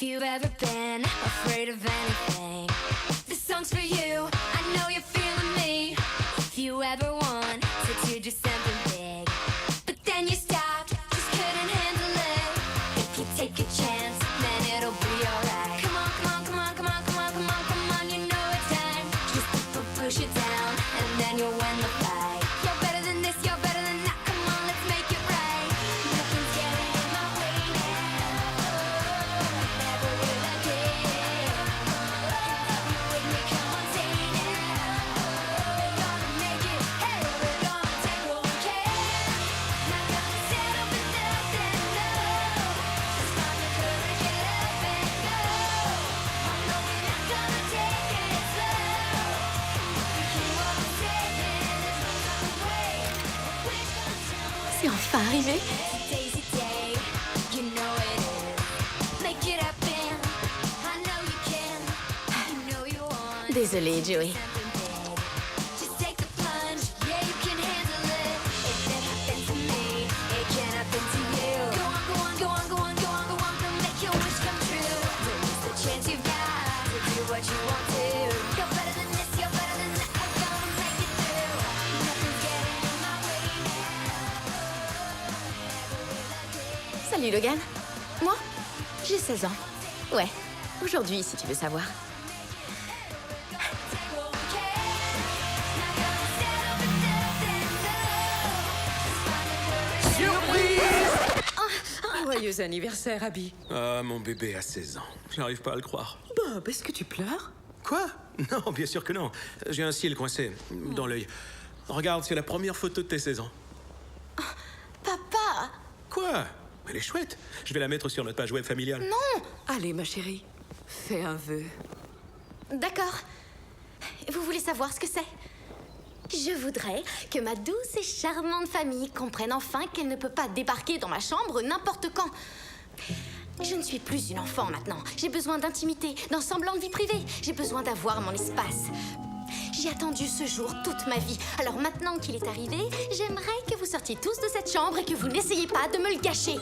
If you've ever been afraid of anything, this song's for you. I know you're feeling me. If you ever want to do something big, but then you stopped, just couldn't handle it. If you take a chance, then it'll be alright. Come on, come on, come on, come on, come on, come on, come on, you know it's time. Just push it down, and then you'll win the fight. You're better than this, you're better than that. Come on, let's make it right. Nothing's getting in my way now. Never will again. With me, come on, say now. We're gonna make it. Hey, we're gonna take what we can. Not gonna settle for nothing, no. Just find the courage, get up and go. I know we're not gonna take it slow. We keep on saying there's no other way. We're gonna C'est enfin arrivé. Daisy Day, you know it is. Make it happen. I know you can. You know you want Désolée, Joey. something big. Just take the plunge. Yeah, you can handle it. If it happened to me, it can happen to you. Go on, go on, go on, go on, go on, go on. Don't make your wish come true. Don't miss the chance you've got to do what you want to. You're better than this, you're better than that. We're gonna make it through. Nothing's getting in my way now. Salut, Logan. Moi, j'ai 16 ans. Ouais, aujourd'hui, si tu veux savoir. Joyeux anniversaire, Abby. Ah, mon bébé a 16 ans. J'arrive pas à le croire. Bob, est-ce que tu pleures? Quoi? Non, bien sûr que non. J'ai un cil coincé dans l'œil. Regarde, c'est la première photo de tes 16 ans. Papa! Quoi? Elle est chouette. Je vais la mettre sur notre page web familiale. Non! Allez, ma chérie, fais un vœu. D'accord. Vous voulez savoir ce que c'est? Je voudrais que ma douce et charmante famille comprenne enfin qu'elle ne peut pas débarquer dans ma chambre n'importe quand. Je ne suis plus une enfant maintenant. J'ai besoin d'intimité, d'un semblant de vie privée. J'ai besoin d'avoir mon espace. J'ai attendu ce jour toute ma vie. Alors maintenant qu'il est arrivé, j'aimerais que vous sortiez tous de cette chambre et que vous n'essayiez pas de me le gâcher.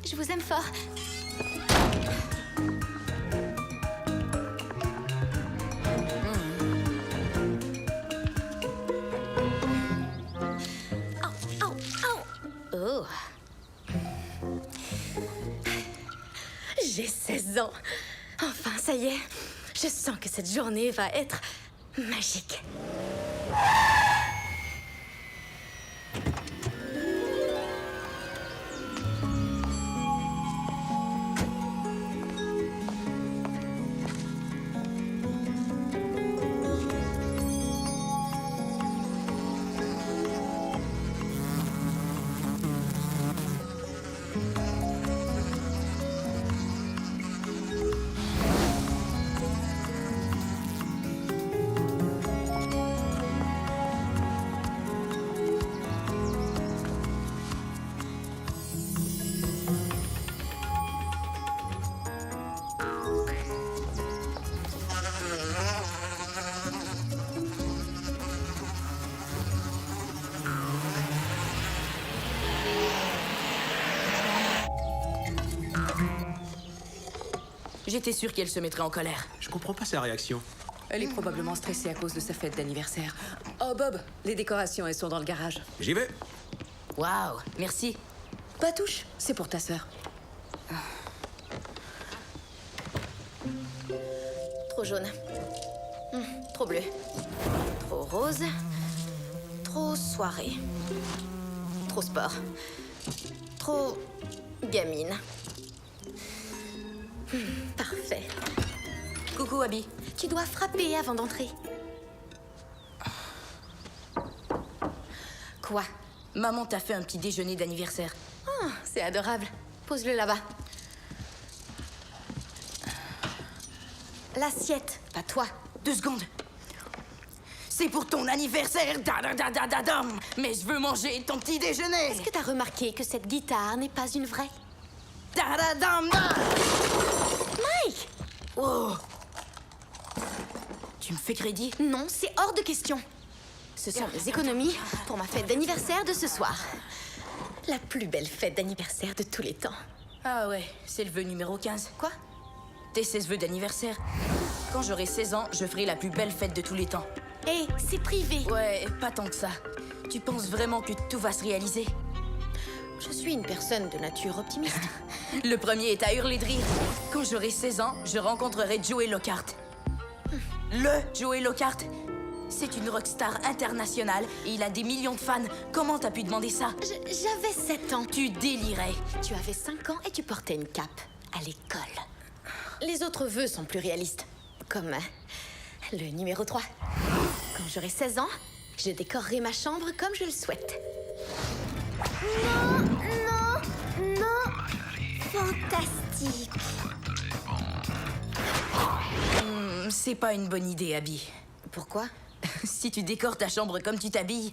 Je vous aime fort. Au, au, au. Oh. J'ai 16 ans. Enfin, ça y est. Je sens que cette journée va être magique. J'étais sûre qu'elle se mettrait en colère. Je comprends pas sa réaction. Elle est probablement stressée à cause de sa fête d'anniversaire. Oh, Bob, les décorations, elles sont dans le garage. J'y vais. Waouh, merci. Pas touche, c'est pour ta sœur. Trop jaune. Trop bleu. Trop rose. Trop soirée. Trop sport. Trop gamine. Parfait. Coucou, Abby. Tu dois frapper avant d'entrer. Quoi? Maman t'a fait un petit déjeuner d'anniversaire. Ah, c'est adorable. Pose-le là-bas. L'assiette, pas toi. 2 secondes. C'est pour ton anniversaire, da-da-da-da-da-dam. Mais je veux manger ton petit déjeuner. Est-ce que t'as remarqué que cette guitare n'est pas une vraie? Da-da-dam-da. Mike! Oh. Tu me fais crédit? Non, c'est hors de question. Ce sont des économies pour ma fête d'anniversaire de ce soir. La plus belle fête d'anniversaire de tous les temps. Ah ouais, c'est le vœu numéro 15. Quoi? Tes 16 vœux d'anniversaire. Quand j'aurai 16 ans, je ferai la plus belle fête de tous les temps. Hé, c'est privé. Ouais, pas tant que ça. Tu penses vraiment que tout va se réaliser? Je suis une personne de nature optimiste. Le premier est à hurler de rire. Quand j'aurai 16 ans, je rencontrerai Joey Lockhart. Le Joey Lockhart. C'est une rockstar internationale et il a des millions de fans. Comment t'as pu demander ça? J'avais 7 ans. Tu délirais. Tu avais 5 ans et tu portais une cape à l'école. Les autres vœux sont plus réalistes. Comme le numéro 3. Quand j'aurai 16 ans, je décorerai ma chambre comme je le souhaite. Non, non, non. Fantastique. C'est pas une bonne idée, Abby. Pourquoi? Si tu décores ta chambre comme tu t'habilles...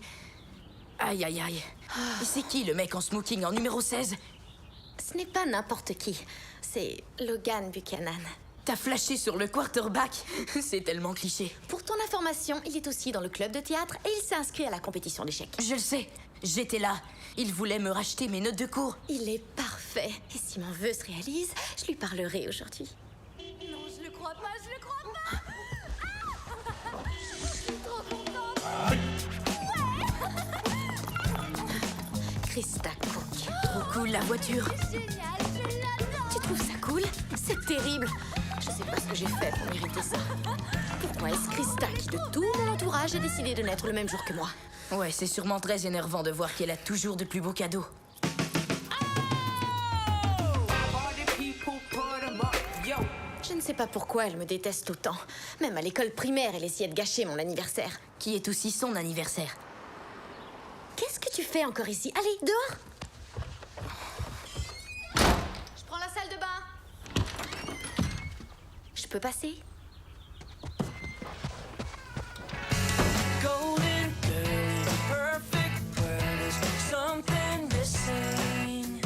Aïe, aïe, aïe. C'est qui le mec en smoking en numéro 16? Ce n'est pas n'importe qui. C'est Logan Buchanan. T'as flashé sur le quarterback? C'est tellement cliché. Pour ton information, il est aussi dans le club de théâtre et il s'est inscrit à la compétition d'échecs. Je le sais. J'étais là. Il voulait me racheter mes notes de cours. Il est parfait. Et si mon vœu se réalise, je lui parlerai aujourd'hui. Non, je le crois pas, je le crois pas. Je suis trop contente. Krista Cook. Trop cool, la voiture. Génial, je l'adore. Tu trouves ça cool? C'est terrible. Je sais pas ce que j'ai fait pour mériter ça. Pourquoi est-ce Krista, qui de tout mon entourage a décidé de naître le même jour que moi? Ouais, c'est sûrement très énervant de voir qu'elle a toujours de plus beaux cadeaux. Je ne sais pas pourquoi elle me déteste autant. Même à l'école primaire, elle essayait de gâcher mon anniversaire. Qui est aussi son anniversaire. Qu'est-ce que tu fais encore ici? Allez, dehors! Je prends la salle de bain. Je peux passer? Golden girl, the perfect world is something missing.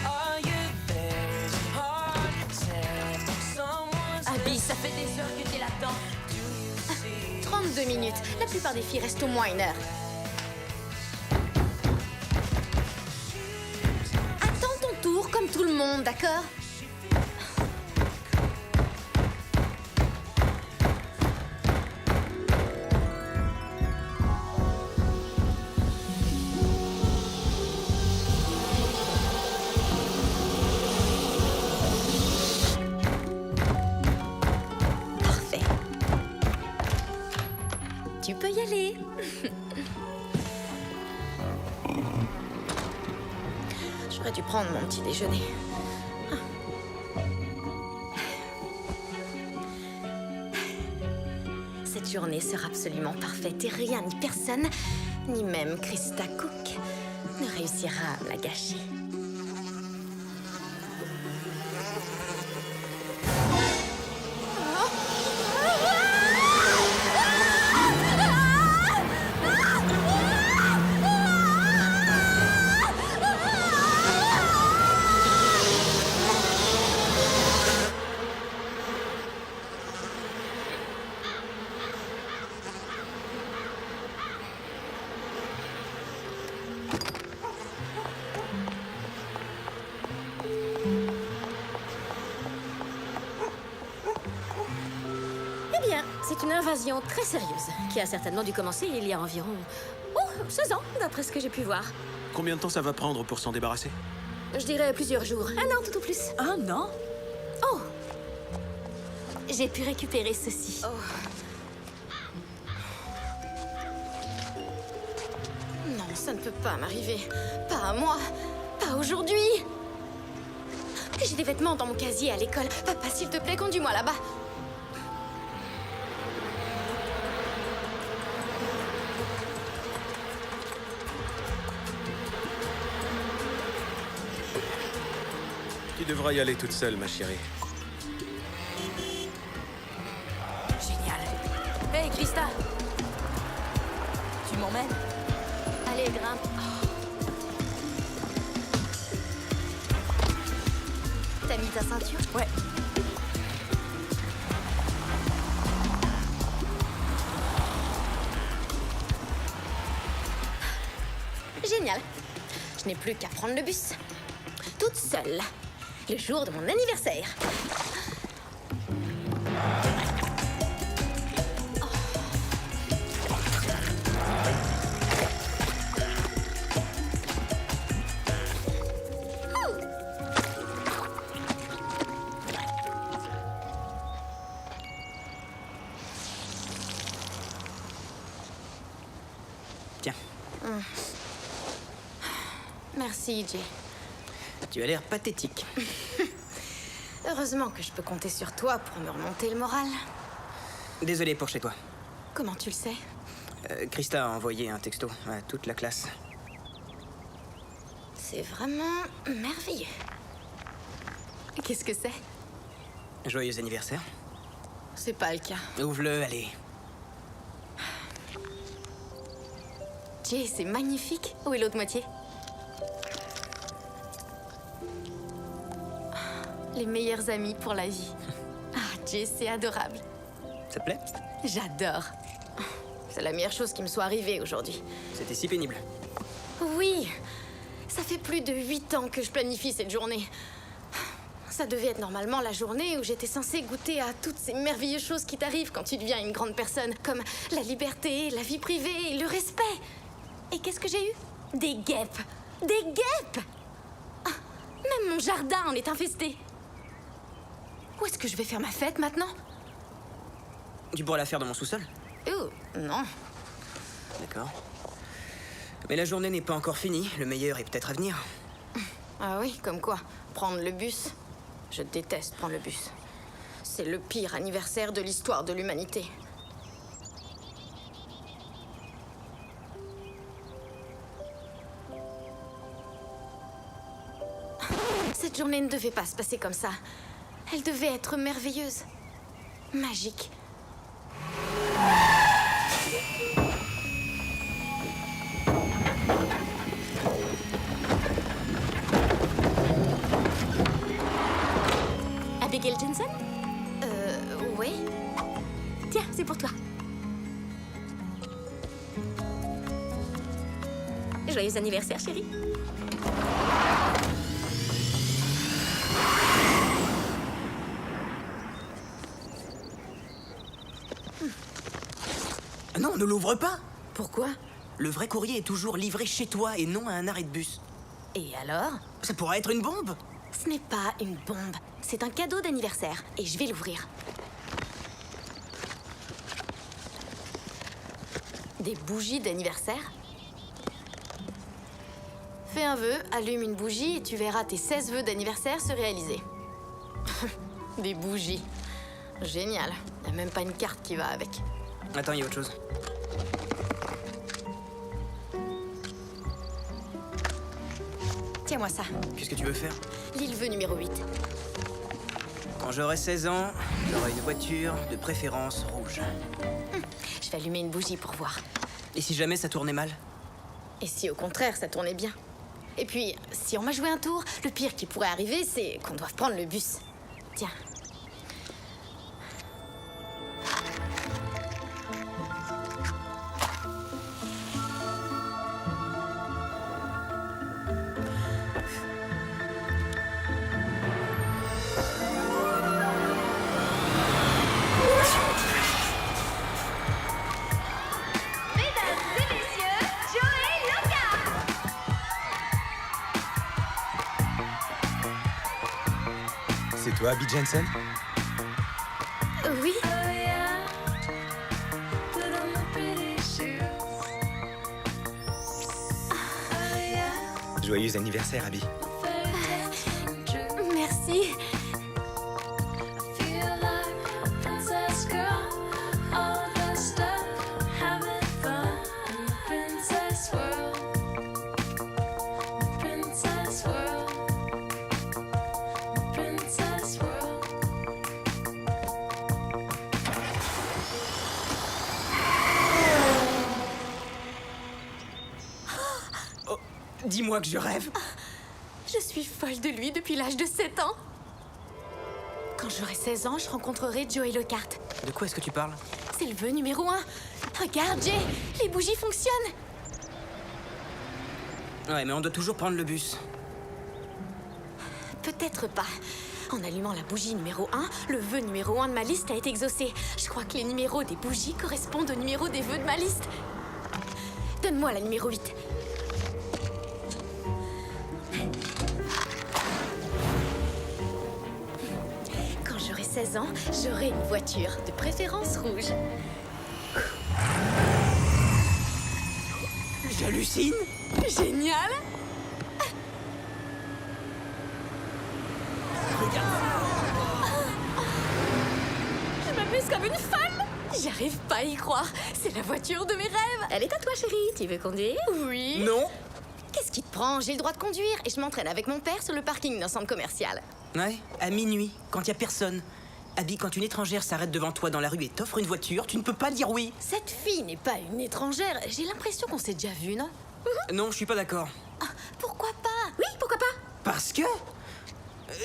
Are you there? It's hard to tell. Someone's Abby, ça fait des heures que t'es là-dedans. 32 minutes. La plupart des filles restent au moins 1 heure. Attends ton tour comme tout le monde, d'accord? Parfait. Tu peux y aller. J'aurais dû prendre mon petit déjeuner. Cette journée sera absolument parfaite et rien ni personne, ni même Krista Cook, ne réussira à me la gâcher. Eh bien, c'est une invasion très sérieuse qui a certainement dû commencer il y a environ 16 ans, d'après ce que j'ai pu voir. Combien de temps ça va prendre pour s'en débarrasser? Je dirais plusieurs jours. Un an tout au plus. Ah non? Oh! J'ai pu récupérer ceci. Non, ça ne peut pas m'arriver. Pas à moi. Pas aujourd'hui. J'ai des vêtements dans mon casier à l'école. Papa, s'il te plaît, conduis-moi là-bas. Tu devras y aller toute seule, ma chérie. Génial. Hey, Krista. Tu m'emmènes? Allez, grimpe. T'as mis ta ceinture? Ouais. Génial. Je n'ai plus qu'à prendre le bus. Toute seule. Le jour de mon anniversaire. Tiens, Merci, Jay. tu as l'air pathétique. Heureusement que je peux compter sur toi pour me remonter le moral. Désolé pour chez toi. Comment tu le sais? Krista a envoyé un texto à toute la classe. C'est vraiment merveilleux. Qu'est-ce que c'est? Joyeux anniversaire. C'est pas le cas. Ouvre-le, allez. Jay, c'est magnifique. Où est l'autre moitié? Les meilleurs amis pour la vie. Ah, Jay, c'est adorable. Ça te plaît? J'adore. C'est la meilleure chose qui me soit arrivée aujourd'hui. C'était si pénible. Oui, ça fait plus de 8 ans que je planifie cette journée. Ça devait être normalement la journée où j'étais censée goûter à toutes ces merveilleuses choses qui t'arrivent quand tu deviens une grande personne, comme la liberté, la vie privée et le respect. Et qu'est-ce que j'ai eu? Des guêpes. Des guêpes! Ah, même mon jardin en est infesté. Où est-ce que je vais faire ma fête maintenant? Tu pourras la faire dans mon sous-sol? Non. D'accord. Mais la journée n'est pas encore finie. Le meilleur est peut-être à venir. Ah oui, comme quoi? Prendre le bus? Je déteste prendre le bus. C'est le pire anniversaire de l'histoire de l'humanité. Cette journée ne devait pas se passer comme ça. Elle devait être merveilleuse. Magique. Abigail Jensen? Oui. Tiens, c'est pour toi. Joyeux anniversaire, chérie. Non, ne l'ouvre pas! Pourquoi? Le vrai courrier est toujours livré chez toi et non à un arrêt de bus. Et alors? Ça pourrait être une bombe! Ce n'est pas une bombe. C'est un cadeau d'anniversaire. Et je vais l'ouvrir. Des bougies d'anniversaire? Fais un vœu, allume une bougie et tu verras tes 16 vœux d'anniversaire se réaliser. Des bougies. Génial. Y a même pas une carte qui va avec. Attends, il y a autre chose. Tiens-moi ça. Qu'est-ce que tu veux faire? Lis le vœu numéro 8. Quand j'aurai 16 ans, j'aurai une voiture, de préférence rouge. Je vais allumer une bougie pour voir. Et si jamais ça tournait mal? Et si au contraire ça tournait bien? Et puis, si on m'a joué un tour, le pire qui pourrait arriver, c'est qu'on doive prendre le bus. Tiens. C'est toi, Abby Jensen? Oui. Joyeux anniversaire, Abby. Merci. Dis-moi que je rêve. Je suis folle de lui depuis l'âge de 7 ans. Quand j'aurai 16 ans, je rencontrerai Joey Lockhart. De quoi est-ce que tu parles? C'est le vœu numéro 1. Regarde, Jay, les bougies fonctionnent. Ouais, mais on doit toujours prendre le bus. Peut-être pas. En allumant la bougie numéro 1, le vœu numéro 1 de ma liste a été exaucé. Je crois que les numéros des bougies correspondent aux numéros des vœux de ma liste. Donne-moi la numéro 8. Quand j'aurai 16 ans, j'aurai une voiture, de préférence rouge. J'hallucine. Génial! Je m'amuse comme une folle! J'arrive pas à y croire. C'est la voiture de mes rêves. Elle est à toi, chérie. Tu veux conduire? Oui. Non. Qu'est-ce qui te prend? J'ai le droit de conduire et je m'entraîne avec mon père sur le parking d'un centre commercial. Ouais, à minuit, quand y a personne. Abby, quand une étrangère s'arrête devant toi dans la rue et t'offre une voiture, tu ne peux pas dire oui. Cette fille n'est pas une étrangère. J'ai l'impression qu'on s'est déjà vu, non? Non, je suis pas d'accord. Ah, pourquoi pas? Oui, pourquoi pas? Parce que...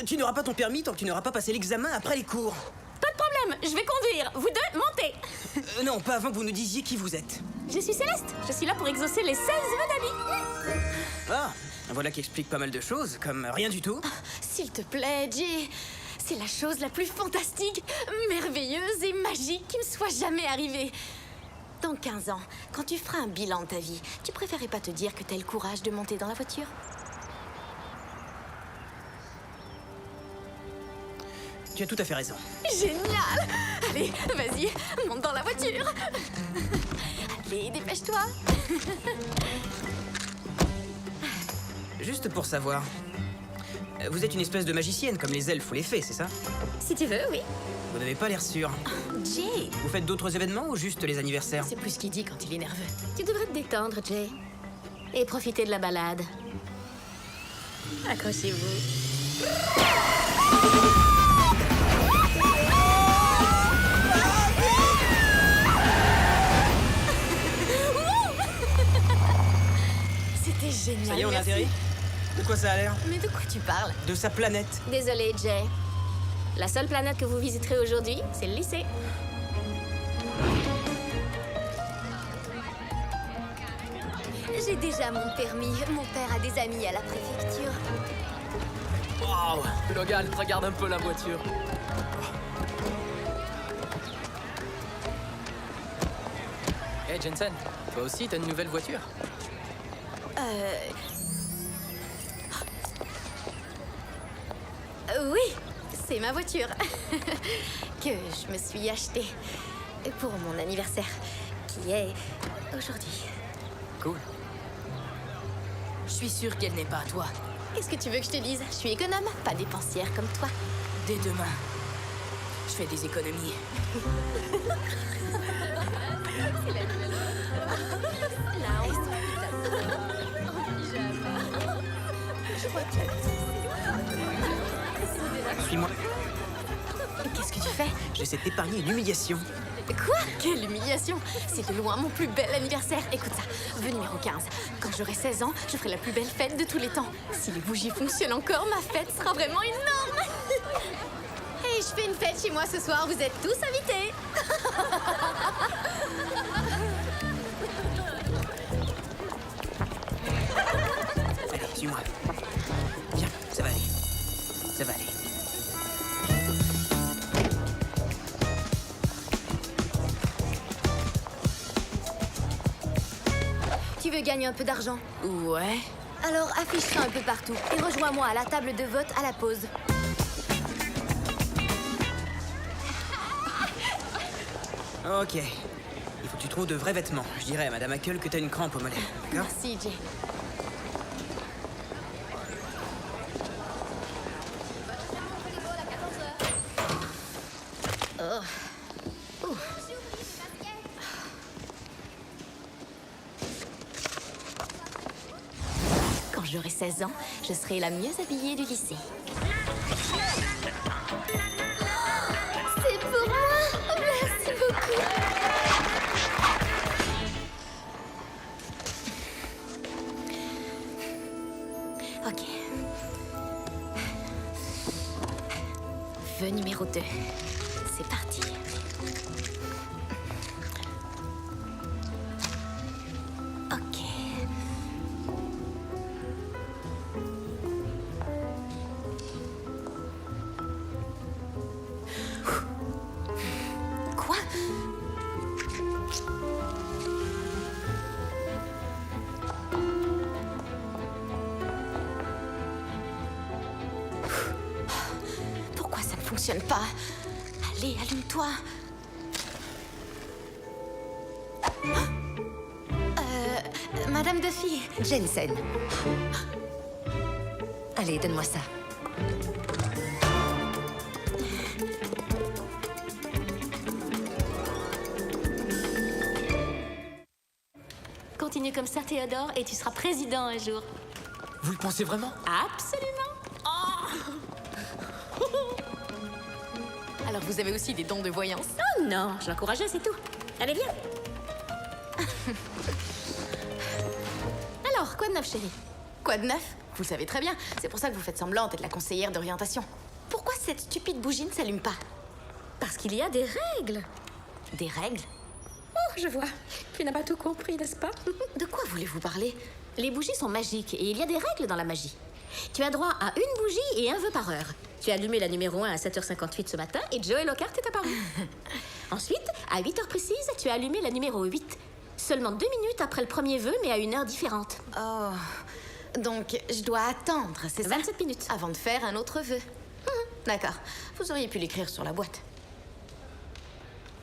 tu n'auras pas ton permis tant que tu n'auras pas passé l'examen après les cours. Pas de problème, je vais conduire. Vous deux, montez. Non, pas avant que vous nous disiez qui vous êtes. Je suis Céleste. Je suis là pour exaucer les 16 vœux d'Abby. Ah, voilà qui explique pas mal de choses, comme rien du tout. S'il te plaît, Jay. C'est la chose la plus fantastique, merveilleuse et magique qui me soit jamais arrivée. Dans 15 ans, quand tu feras un bilan de ta vie, tu préférais pas te dire que t'as le courage de monter dans la voiture? Tu as tout à fait raison. Génial! Allez, vas-y, monte dans la voiture. Allez, dépêche-toi. Juste pour savoir, vous êtes une espèce de magicienne comme les elfes ou les fées, c'est ça? Si tu veux, oui. Vous n'avez pas l'air sûr. Jay, Vous faites d'autres événements ou juste les anniversaires? c'est plus ce qu'il dit quand il est nerveux. Tu devrais te détendre, Jay. Et profiter de la balade. Accrochez-vous. C'était génial. Ça y est, on a merci. atterri? De quoi ça a l'air? Mais de quoi tu parles? De sa planète. Désolée, Jay. La seule planète que vous visiterez aujourd'hui, c'est le lycée. J'ai déjà mon permis. Mon père a des amis à la préfecture. Waouh! Logan, regarde un peu la voiture. Hey Jensen, toi aussi t'as une nouvelle voiture? Oui, c'est ma voiture. Que je me suis achetée pour mon anniversaire, qui est aujourd'hui. Cool. Je suis sûre qu'elle n'est pas à toi. Qu'est-ce que tu veux que je te dise? Je suis économe, pas dépensière comme toi. Dès demain, je fais des économies. Suis-moi. Qu'est-ce que tu fais? J'essaie de t'épargner une humiliation. Quoi? Quelle humiliation! C'est de loin mon plus bel anniversaire. Écoute ça, vœu numéro 15. Quand j'aurai 16 ans, je ferai la plus belle fête de tous les temps. Si les bougies fonctionnent encore, ma fête sera vraiment énorme! Et je fais une fête chez moi ce soir, vous êtes tous invités! Allez, suis-moi. Viens, ça va aller. Ça va aller. Tu veux gagner un peu d'argent? Ouais. Alors affiche ça un peu partout et rejoins-moi à la table de vote à la pause. Ok. Il faut que tu trouves de vrais vêtements. Je dirais à Madame Hackle que t'as une crampe au mollet. D'accord? Merci, Jay. Oh. Ouh. Quand j'aurai 16 ans, je serai la mieux habillée du lycée. C'est pour moi! Merci beaucoup! Ok. Vœu numéro 2. C'est parti. Ok. fonctionne pas. Allez, allume-toi. Madame Duffy. Jensen. Allez, donne-moi ça. Continue comme ça, Théodore, et tu seras président un jour. Vous le pensez vraiment? Absolument. Alors, vous avez aussi des dons de voyance? Oh non, je l'encourageais, c'est tout. Allez, viens. Alors, quoi de neuf, chérie? Quoi de neuf? Vous le savez très bien. C'est pour ça que vous faites semblant d'être la conseillère d'orientation. Pourquoi cette stupide bougie ne s'allume pas? Parce qu'il y a des règles. Des règles? Oh, je vois. Tu n'as pas tout compris, n'est-ce pas? De quoi voulez-vous parler? Les bougies sont magiques et il y a des règles dans la magie. Tu as droit à une bougie et un vœu par heure. Tu as allumé la numéro 1 à 7h58 ce matin et Joey Lockhart est apparu. Ensuite, à 8h précises, tu as allumé la numéro 8. Seulement 2 minutes après le premier vœu, mais à une heure différente. Oh... Donc, je dois attendre, c'est ça? 27 minutes. Avant de faire un autre vœu. D'accord. Vous auriez pu l'écrire sur la boîte.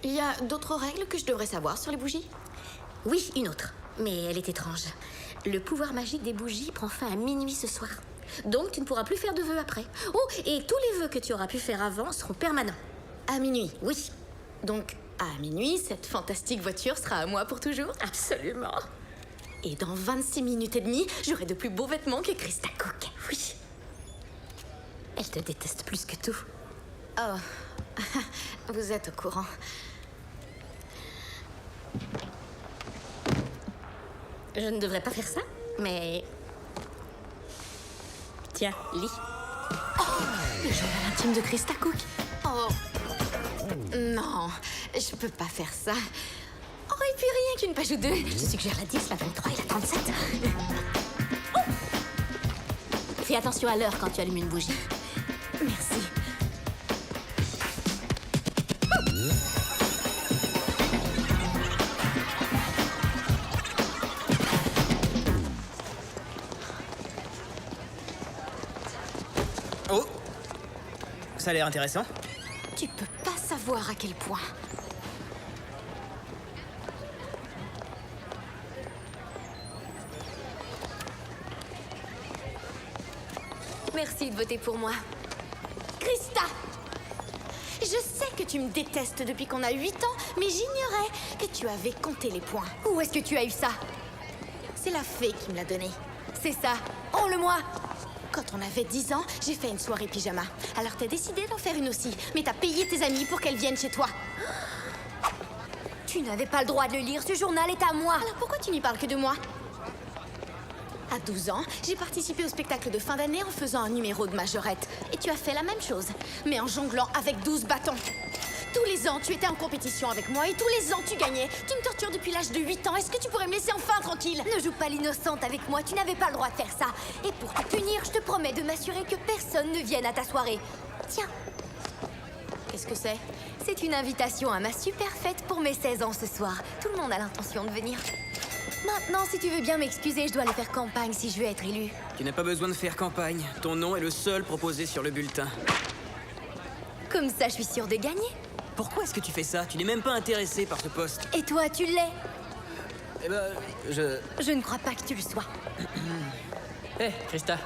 Il y a d'autres règles que je devrais savoir sur les bougies? Oui, une autre. Mais elle est étrange. Le pouvoir magique des bougies prend fin à minuit ce soir. Donc, tu ne pourras plus faire de vœux après. Oh, et tous les vœux que tu auras pu faire avant seront permanents. À minuit? Oui. Donc, à minuit, cette fantastique voiture sera à moi pour toujours? Absolument. Et dans 26 minutes et demie, j'aurai de plus beaux vêtements que Krista Cook. Oui. Elle te déteste plus que tout. Oh, vous êtes au courant. Je ne devrais pas faire ça, mais... Tiens, lis. Le journal intime de Krista Cook. Oh, non, je peux pas faire ça. Oh, et puis rien qu'une page ou deux. Je suggère la 10, la 23 et la 37. Oh! Fais attention à l'heure quand tu allumes une bougie. Merci. Oh! Ça a l'air intéressant. Tu peux pas savoir à quel point. Merci de voter pour moi. Krista! Je sais que tu me détestes depuis qu'on a 8 ans, mais j'ignorais que tu avais compté les points. Où est-ce que tu as eu ça? C'est la fée qui me l'a donné. C'est ça. Rends-le-moi! Quand on avait 10 ans, j'ai fait une soirée pyjama. Alors t'as décidé d'en faire une aussi, mais t'as payé tes amis pour qu'elles viennent chez toi. Tu n'avais pas le droit de le lire, ce journal est à moi. Alors pourquoi tu n'y parles que de moi? À 12 ans, j'ai participé au spectacle de fin d'année en faisant un numéro de majorette. Et tu as fait la même chose, mais en jonglant avec 12 bâtons. Tous les ans, tu étais en compétition avec moi et tous les ans, tu gagnais. Tu me tortures depuis l'âge de 8 ans. Est-ce que tu pourrais me laisser enfin tranquille? Ne joue pas l'innocente avec moi, tu n'avais pas le droit de faire ça. Et pour te punir, je te promets de m'assurer que personne ne vienne à ta soirée. Tiens. Qu'est-ce que c'est? C'est une invitation à ma super fête pour mes 16 ans ce soir. Tout le monde a l'intention de venir. Maintenant, si tu veux bien m'excuser, je dois aller faire campagne si je veux être élue. Tu n'as pas besoin de faire campagne. Ton nom est le seul proposé sur le bulletin. Comme ça, je suis sûre de gagner. Pourquoi est-ce que tu fais ça? Tu n'es même pas intéressé par ce poste. Et toi, tu l'es? Eh ben, Je ne crois pas que tu le sois. Hé, Krista.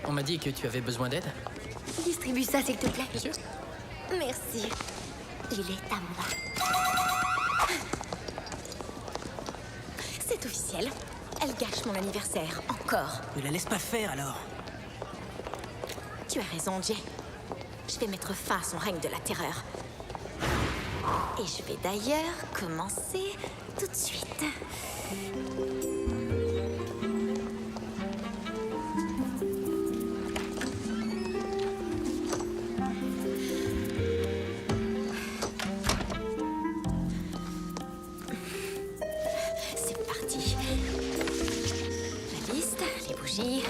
On m'a dit que tu avais besoin d'aide. Distribue ça, s'il te plaît. Bien sûr. Merci. Il est à moi. C'est officiel. Elle gâche mon anniversaire, encore. Ne la laisse pas faire alors. Tu as raison, Jay. Je vais mettre fin à son règne de la terreur. Et je vais d'ailleurs commencer tout de suite. C'est parti. La liste, les bougies.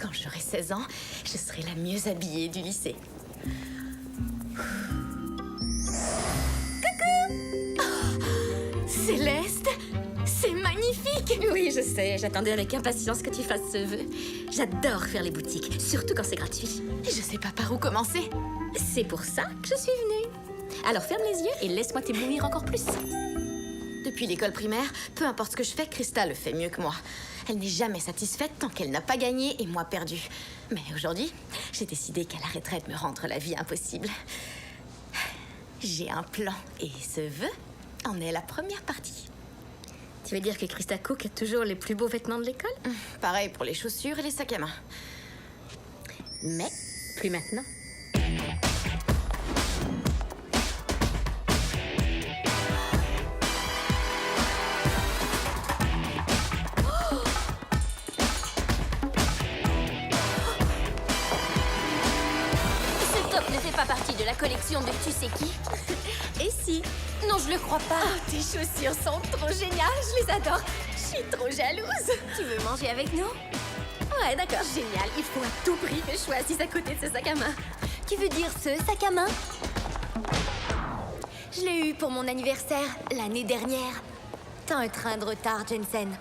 Quand j'aurai 16 ans, je serai la mieux habillée du lycée. Céleste, c'est magnifique! Oui, je sais, j'attendais avec impatience que tu fasses ce vœu. J'adore faire les boutiques, surtout quand c'est gratuit. Je sais pas par où commencer. C'est pour ça que je suis venue. Alors ferme les yeux et laisse-moi t'éblouir encore plus. Depuis l'école primaire, peu importe ce que je fais, Krista le fait mieux que moi. Elle n'est jamais satisfaite tant qu'elle n'a pas gagné et moi perdu. Mais aujourd'hui, j'ai décidé qu'elle arrêterait de me rendre la vie impossible. J'ai un plan et ce vœu en est la première partie. Tu veux dire que Krista Cook a toujours les plus beaux vêtements de l'école? Pareil pour les chaussures et les sacs à main. Mais plus maintenant. Ce top ne fait pas partie de la collection de tu sais qui. Et si? Non, je le crois pas. Oh, tes chaussures sont trop géniales, je les adore. Je suis trop jalouse. Tu veux manger avec nous? Ouais, d'accord, génial. Il faut à tout prix que je sois assise à côté de ce sac à main. Tu veux dire ce sac à main? Je l'ai eu pour mon anniversaire l'année dernière. T'as un train de retard, Jensen.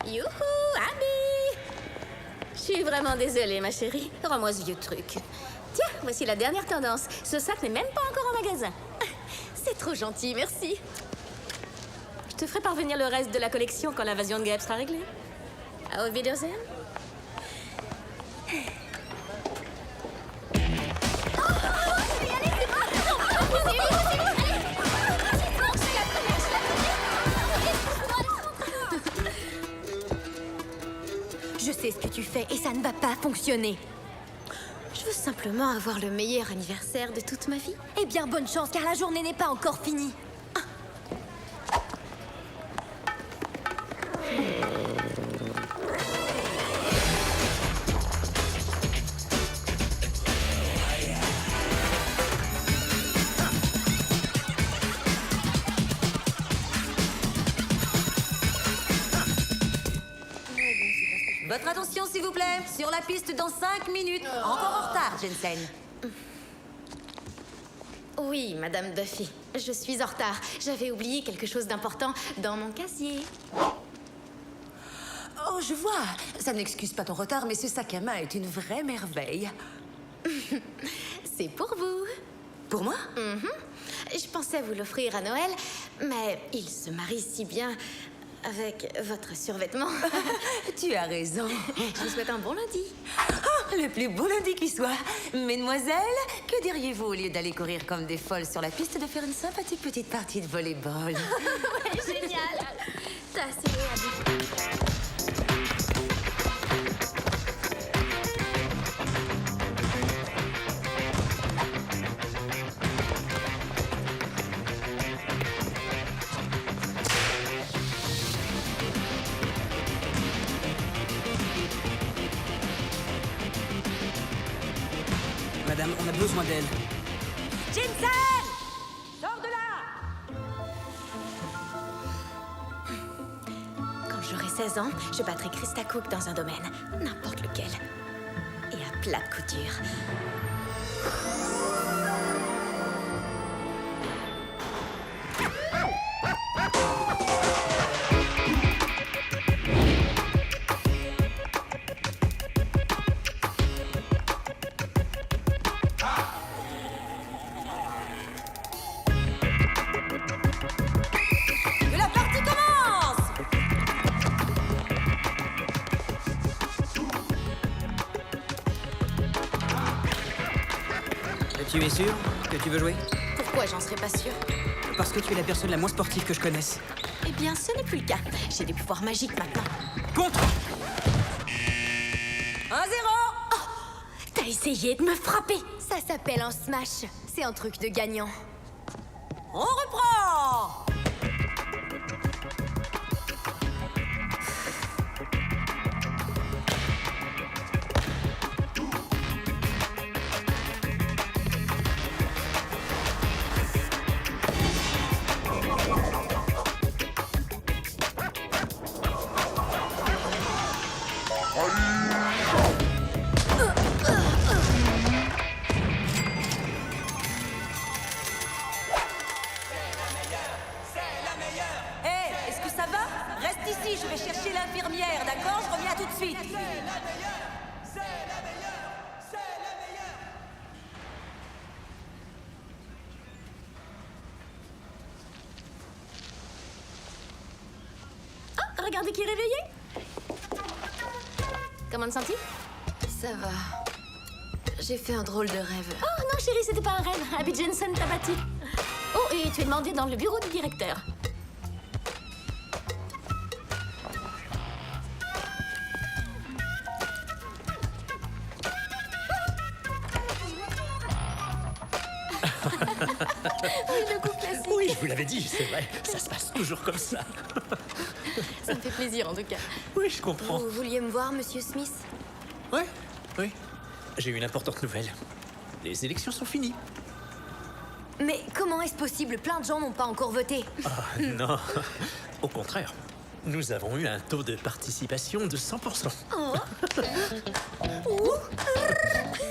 Youhou, Abby! Je suis vraiment désolée, ma chérie. Rends-moi ce vieux truc. Tiens, voici la dernière tendance. Ce sac n'est même pas encore en magasin. C'est trop gentil, merci. Je te ferai parvenir le reste de la collection quand l'invasion de Gap sera réglée. Auf Wiedersehen. Je sais ce que tu fais et ça ne va pas fonctionner. Je veux simplement avoir le meilleur anniversaire de toute ma vie. Eh bien, bonne chance car la journée n'est pas encore finie. Votre attention, s'il vous plaît. Sur la piste dans 5 minutes. Encore en retard, Jensen. Oui, Madame Duffy, je suis en retard. J'avais oublié quelque chose d'important dans mon casier. Oh, je vois. Ça n'excuse pas ton retard, mais ce sac à main est une vraie merveille. C'est pour vous. Pour moi? Je pensais vous l'offrir à Noël, mais il se marie si bien avec votre survêtement. Tu as raison. Je vous souhaite un bon lundi. Oh, le plus beau lundi qui soit. Mesdemoiselles, que diriez-vous au lieu d'aller courir comme des folles sur la piste de faire une sympathique petite partie de volleyball? Ouais, génial. T'as assez Abby. Madame, on a besoin d'elle. Jensen! Sors de là! Quand j'aurai 16 ans, je battrai Krista Cook dans un domaine, n'importe lequel. Et à plat de couture. Que la partie commence! Tu es sûr que tu veux jouer? Pourquoi j'en serais pas sûre? Parce que tu es la personne la moins sportive que je connaisse. Eh bien, ce n'est plus le cas. J'ai des pouvoirs magiques maintenant. Contre! 1-0! T'as essayé de me frapper! Ça s'appelle un smash. C'est un truc de gagnant. On reprend! Oh, regardez qui est réveillé. Comment te sens-tu? Ça va. J'ai fait un drôle de rêve. Oh non, chérie, c'était pas un rêve. Abby Jensen t'a battu. Oh, et tu es demandé dans le bureau du directeur. Oui, je vous l'avais dit, c'est vrai. Ça se passe toujours comme ça. Ça me fait plaisir en tout cas. Oui, je comprends. Vous vouliez me voir, monsieur Smith? Ouais, oui. J'ai une importante nouvelle. Les élections sont finies. Mais comment est-ce possible? Plein de gens n'ont pas encore voté. Ah, non. Au contraire. Nous avons eu un taux de participation de 100%.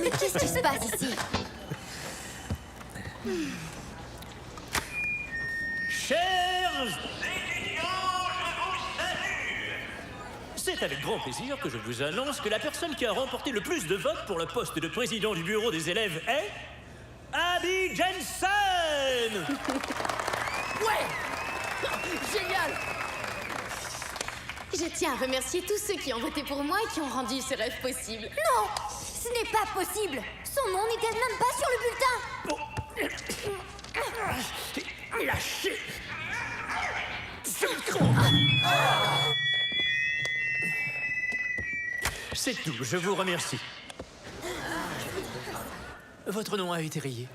Mais qu'est-ce qui se passe ici? Chers étudiants, je vous salue. C'est avec grand plaisir que je vous annonce que la personne qui a remporté le plus de votes pour le poste de président du bureau des élèves est... Abby Jensen. Ouais. Génial. Je tiens à remercier tous ceux qui ont voté pour moi et qui ont rendu ce rêve possible. Non, ce n'est pas possible. Son nom n'était même pas sur le bulletin. Lâchez ce micro. C'est tout, je vous remercie. Votre nom a été rayé.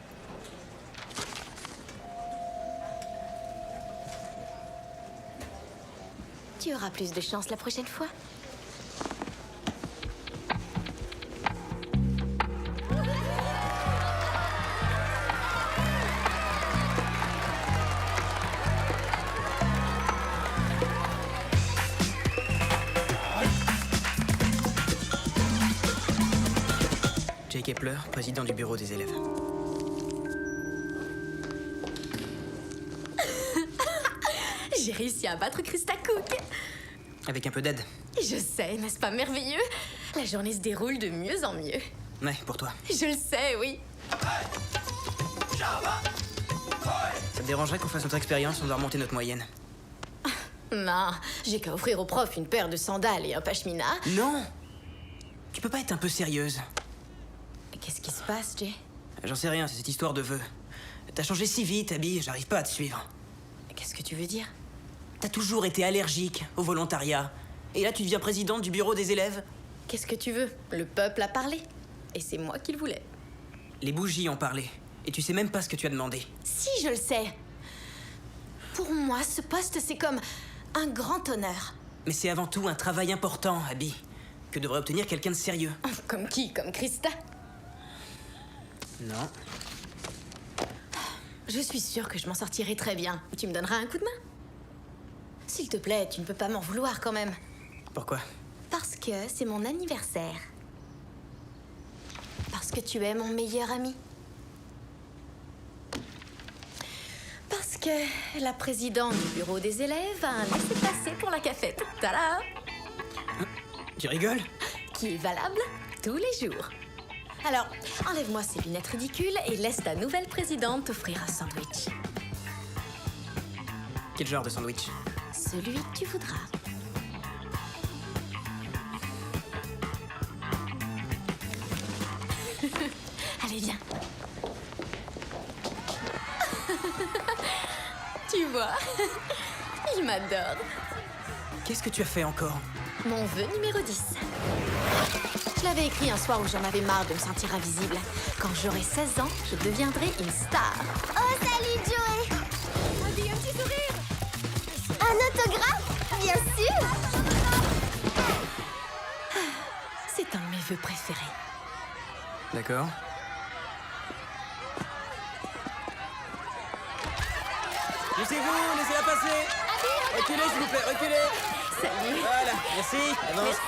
Tu auras plus de chance la prochaine fois. Jake Epler, président du bureau des élèves. J'ai réussi à battre Krista Cook. Avec un peu d'aide. Je sais, n'est-ce pas merveilleux? La journée se déroule de mieux en mieux. Ouais, pour toi. Je le sais, oui. Ça te dérangerait qu'on fasse notre expérience? On doit remonter notre moyenne. Non, j'ai qu'à offrir au prof une paire de sandales et un pashmina. Non! Tu peux pas être un peu sérieuse? Qu'est-ce qui se passe, Jay? J'en sais rien, c'est cette histoire de vœux. T'as changé si vite, Abby, j'arrive pas à te suivre. Qu'est-ce que tu veux dire? T'as toujours été allergique au volontariat. Et là, tu deviens présidente du bureau des élèves? Qu'est-ce que tu veux? Le peuple a parlé. Et c'est moi qui le voulais. Les bougies ont parlé. Et tu sais même pas ce que tu as demandé. Si, je le sais. Pour moi, ce poste, c'est comme un grand honneur. Mais c'est avant tout un travail important, Abby, que devrait obtenir quelqu'un de sérieux. Comme qui? Comme Krista? Non. Je suis sûre que je m'en sortirai très bien. Tu me donneras un coup de main? S'il te plaît, tu ne peux pas m'en vouloir quand même. Pourquoi? Parce que c'est mon anniversaire. Parce que tu es mon meilleur ami. Parce que la présidente du bureau des élèves a un laissez-passer pour la cafette. Tada! Tu rigoles? Qui est valable tous les jours. Alors, enlève-moi ces lunettes ridicules et laisse ta nouvelle présidente t'offrir un sandwich. Quel genre de sandwich? Celui que tu voudras. Allez, viens. Tu vois, il m'adore. Qu'est-ce que tu as fait encore? Mon vœu numéro 10. Je l'avais écrit un soir où j'en avais marre de me sentir invisible. Quand j'aurai 16 ans, je deviendrai une star. Oh, salut, Joey. Dis un petit sourire. Un autographe? Bien sûr. C'est un de mes vœux préférés. D'accord. Laissez-vous, laissez-la passer. Reculez, s'il vous plaît, reculez. Salut. Voilà, merci. Avance.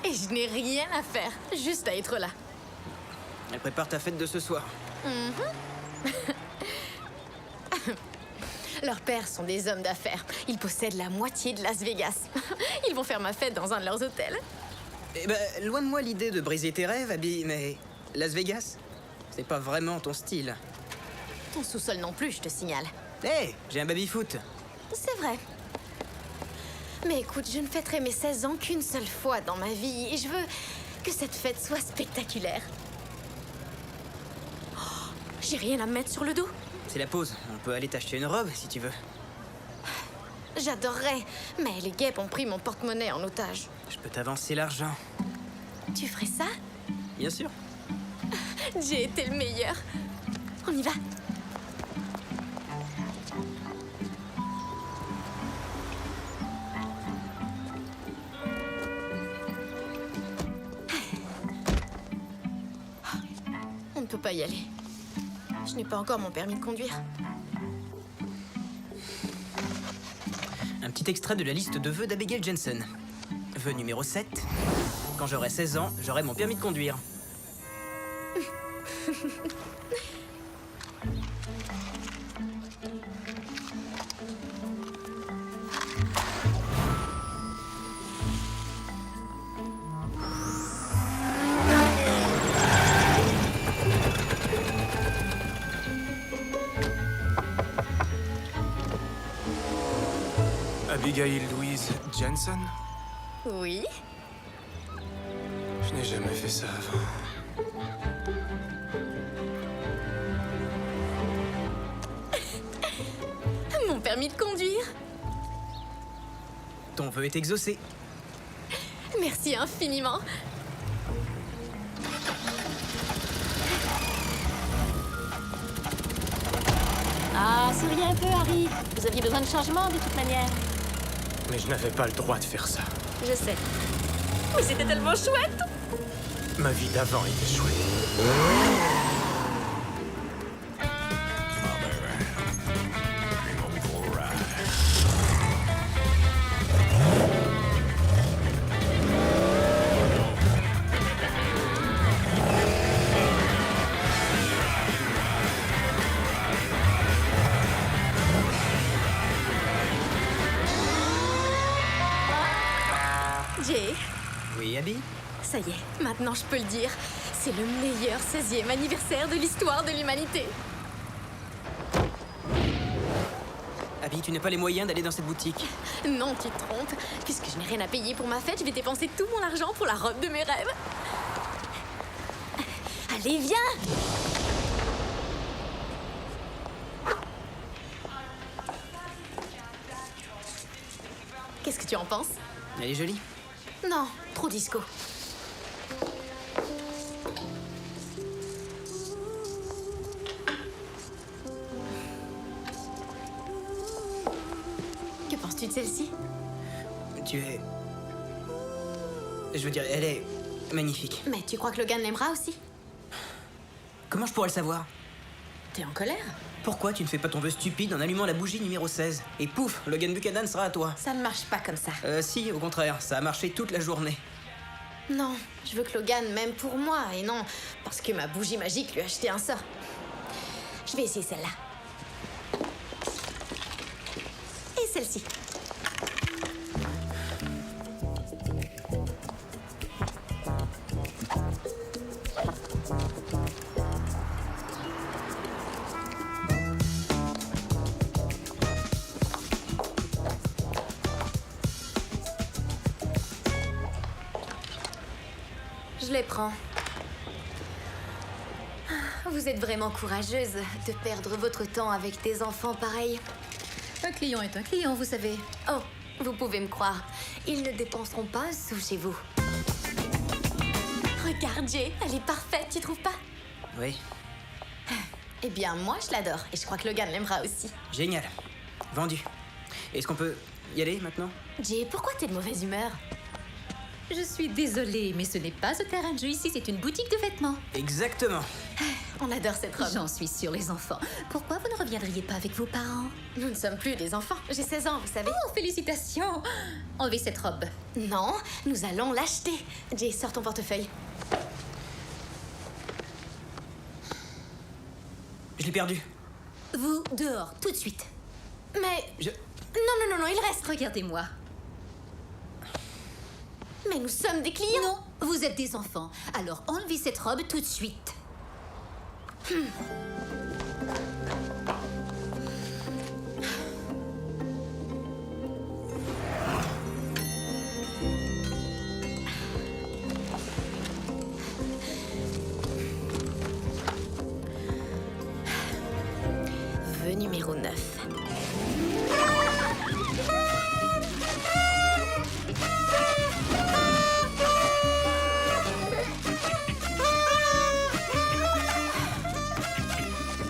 Et je n'ai rien à faire, juste à être là. Et prépare ta fête de ce soir. Leurs pères sont des hommes d'affaires. Ils possèdent la moitié de Las Vegas. Ils vont faire ma fête dans un de leurs hôtels. Eh ben, loin de moi l'idée de briser tes rêves, Abby, mais Las Vegas, c'est pas vraiment ton style. Ton sous-sol non plus, je te signale. Hé, j'ai un baby-foot. C'est vrai. Mais écoute, je ne fêterai mes 16 ans qu'une seule fois dans ma vie et je veux que cette fête soit spectaculaire. Oh, j'ai rien à me mettre sur le dos. C'est la pause, on peut aller t'acheter une robe si tu veux. J'adorerais, mais les guêpes ont pris mon porte-monnaie en otage. Je peux t'avancer l'argent. Tu ferais ça? Bien sûr. J'ai été le meilleur. On y va. On ne peut pas y aller. Je n'ai pas encore mon permis de conduire. Un petit extrait de la liste de vœux d'Abigail Jensen. Vœu numéro 7. Quand j'aurai 16 ans, j'aurai mon permis de conduire. Abigail Louise Jensen? Oui? Je n'ai jamais fait ça avant. Mon permis de conduire? Ton vœu est exaucé. Merci infiniment. Ah, souriez un peu, Harry. Vous aviez besoin de changement, de toute manière. Mais je n'avais pas le droit de faire ça. Je sais. Mais c'était tellement chouette. Ma vie d'avant était chouette. Jay, Oui, Abby? ça y est, maintenant je peux le dire. C'est le meilleur 16e anniversaire de l'histoire de l'humanité. Abby, tu n'as pas les moyens d'aller dans cette boutique. Non, tu te trompes. Puisque je n'ai rien à payer pour ma fête, je vais dépenser tout mon argent pour la robe de mes rêves. Allez, viens! Qu'est-ce que tu en penses? Elle est jolie. Non, trop disco. Que penses-tu de celle-ci? Tu es... Je veux dire, elle est magnifique. Mais tu crois que Logan l'aimera aussi? Comment je pourrais le savoir? T'es en colère? Pourquoi tu ne fais pas ton vœu stupide en allumant la bougie numéro 16? Et pouf, Logan Buchanan sera à toi. Ça ne marche pas comme ça. Si, au contraire, ça a marché toute la journée. Non, je veux que Logan m'aime pour moi et non parce que ma bougie magique lui a acheté un sort. Je vais essayer celle-là. Et celle-ci. Je les prends. Vous êtes vraiment courageuse de perdre votre temps avec des enfants pareils. Un client est un client, vous savez. Oh, vous pouvez me croire. Ils ne dépenseront pas un sou chez vous. Regarde, Jay, elle est parfaite, tu trouves pas? Oui. Eh bien, moi, je l'adore. Et je crois que Logan l'aimera aussi. Génial. Vendu. Est-ce qu'on peut y aller maintenant? Jay, pourquoi t'es de mauvaise humeur? Je suis désolée, mais ce n'est pas ce terrain de jeu ici, c'est une boutique de vêtements. Exactement. On adore cette robe. J'en suis sûre, les enfants. Pourquoi vous ne reviendriez pas avec vos parents? Nous ne sommes plus des enfants. J'ai 16 ans, vous savez. Oh, félicitations! Enlevez cette robe. Non, nous allons l'acheter. Jay, sors ton portefeuille. Je l'ai perdu. Vous, dehors, tout de suite. Mais... Je... Non, il reste. Regardez-moi. Mais nous sommes des clients. Non, vous êtes des enfants. Alors enlevez cette robe tout de suite. Vœu numéro 9.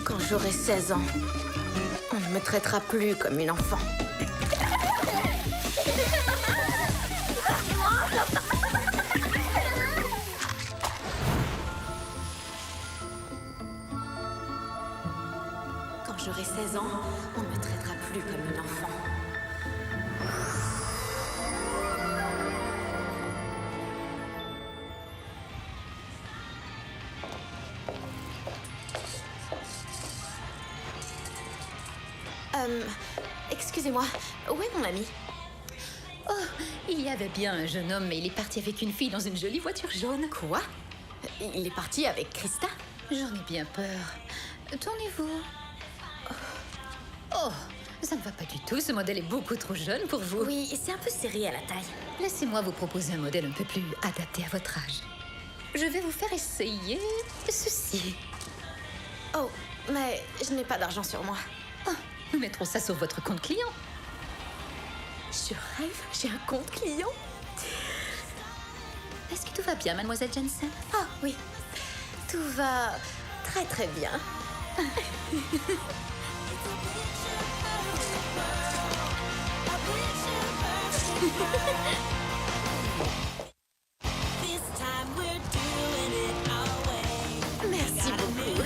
Quand j'aurai 16 ans, on ne me traitera plus comme une enfant. Quand j'aurai 16 ans, on ne me traitera plus comme une enfant. Excusez-moi, où est mon ami? Oh, il y avait bien un jeune homme, mais il est parti avec une fille dans une jolie voiture jaune. Quoi? Il est parti avec Krista? J'en ai bien peur. Tournez-vous. Oh, ça ne va pas du tout. Ce modèle est beaucoup trop jeune pour vous. Oui, c'est un peu serré à la taille. Laissez-moi vous proposer un modèle un peu plus adapté à votre âge. Je vais vous faire essayer ceci. Oh, mais je n'ai pas d'argent sur moi. Oh, nous mettrons ça sur votre compte client. Je rêve, j'ai un compte client. Est-ce que tout va bien, mademoiselle Jensen? Ah oui, tout va très très bien. Merci beaucoup.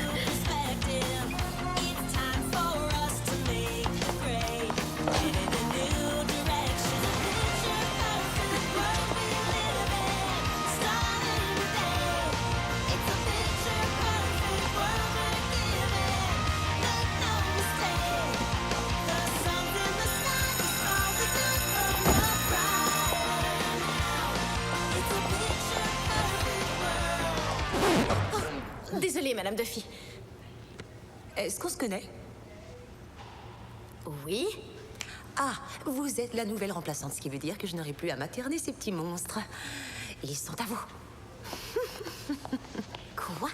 Désolée, Madame Duffy. Est-ce qu'on se connaît? Oui? Ah, vous êtes la nouvelle remplaçante, ce qui veut dire que je n'aurai plus à materner ces petits monstres. Ils sont à vous. Quoi?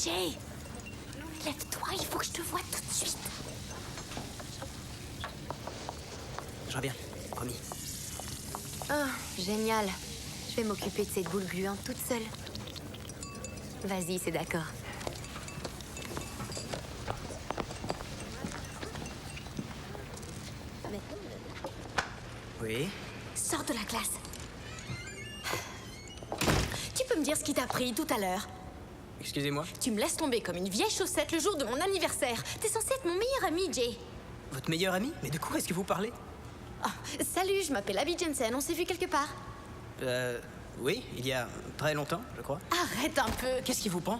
Jay, lève-toi, il faut que je te voie tout de suite. Je reviens, promis. Oh, génial. Je vais m'occuper de cette boule gluante toute seule. Vas-y, c'est d'accord. Oui? Sors de la classe. Tu peux me dire ce qui t'a pris tout à l'heure? Excusez-moi? Tu me laisses tomber comme une vieille chaussette le jour de mon anniversaire. T'es censé être mon meilleur ami, Jay. Votre meilleur ami? Mais de quoi est-ce que vous parlez? Oh, salut, je m'appelle Abby Jensen. On s'est vu quelque part? Oui, il y a très longtemps, je crois. Arrête un peu. Qu'est-ce qui vous prend?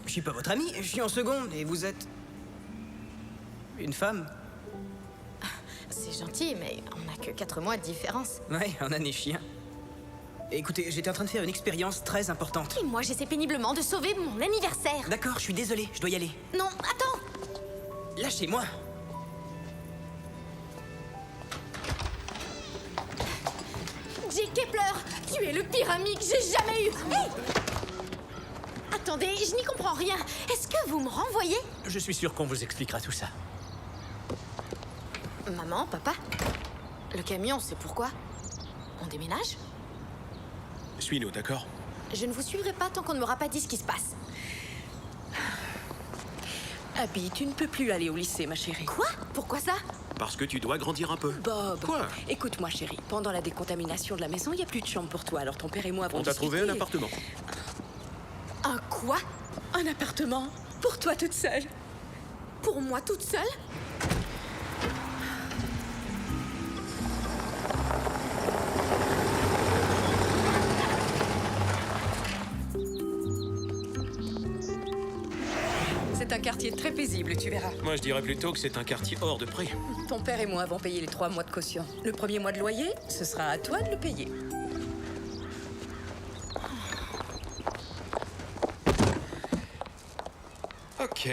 Je suis pas votre ami, je suis en seconde et vous êtes... une femme? C'est gentil, mais on n'a que 4 mois de différence. Ouais, un année chien. Écoutez, j'étais en train de faire une expérience très importante. Et moi, j'essaie péniblement de sauver mon anniversaire. D'accord, je suis désolé, je dois y aller. Non, attends. Lâchez-moi! Jay Kepler, tu es le pire ami que j'ai jamais eu. Hey! Attendez, je n'y comprends rien. Est-ce que vous me renvoyez? Je suis sûr qu'on vous expliquera tout ça. Maman, papa? Le camion, c'est pourquoi? On déménage? Suis-nous, d'accord? Je ne vous suivrai pas tant qu'on ne m'aura pas dit ce qui se passe. Abby, tu ne peux plus aller au lycée, ma chérie. Quoi? Pourquoi ça? Parce que tu dois grandir un peu. Bob. Quoi? Écoute-moi, chérie. Pendant la décontamination de la maison, il n'y a plus de chambre pour toi. Alors ton père et moi avons On t'a discuté. trouvé un appartement. Un quoi? Un appartement pour toi toute seule. Pour moi toute seule? C'est un quartier très paisible, tu verras. Moi, je dirais plutôt que c'est un quartier hors de prix. Ton père et moi avons payé les 3 mois de caution. Le premier mois de loyer, ce sera à toi de le payer. Ok,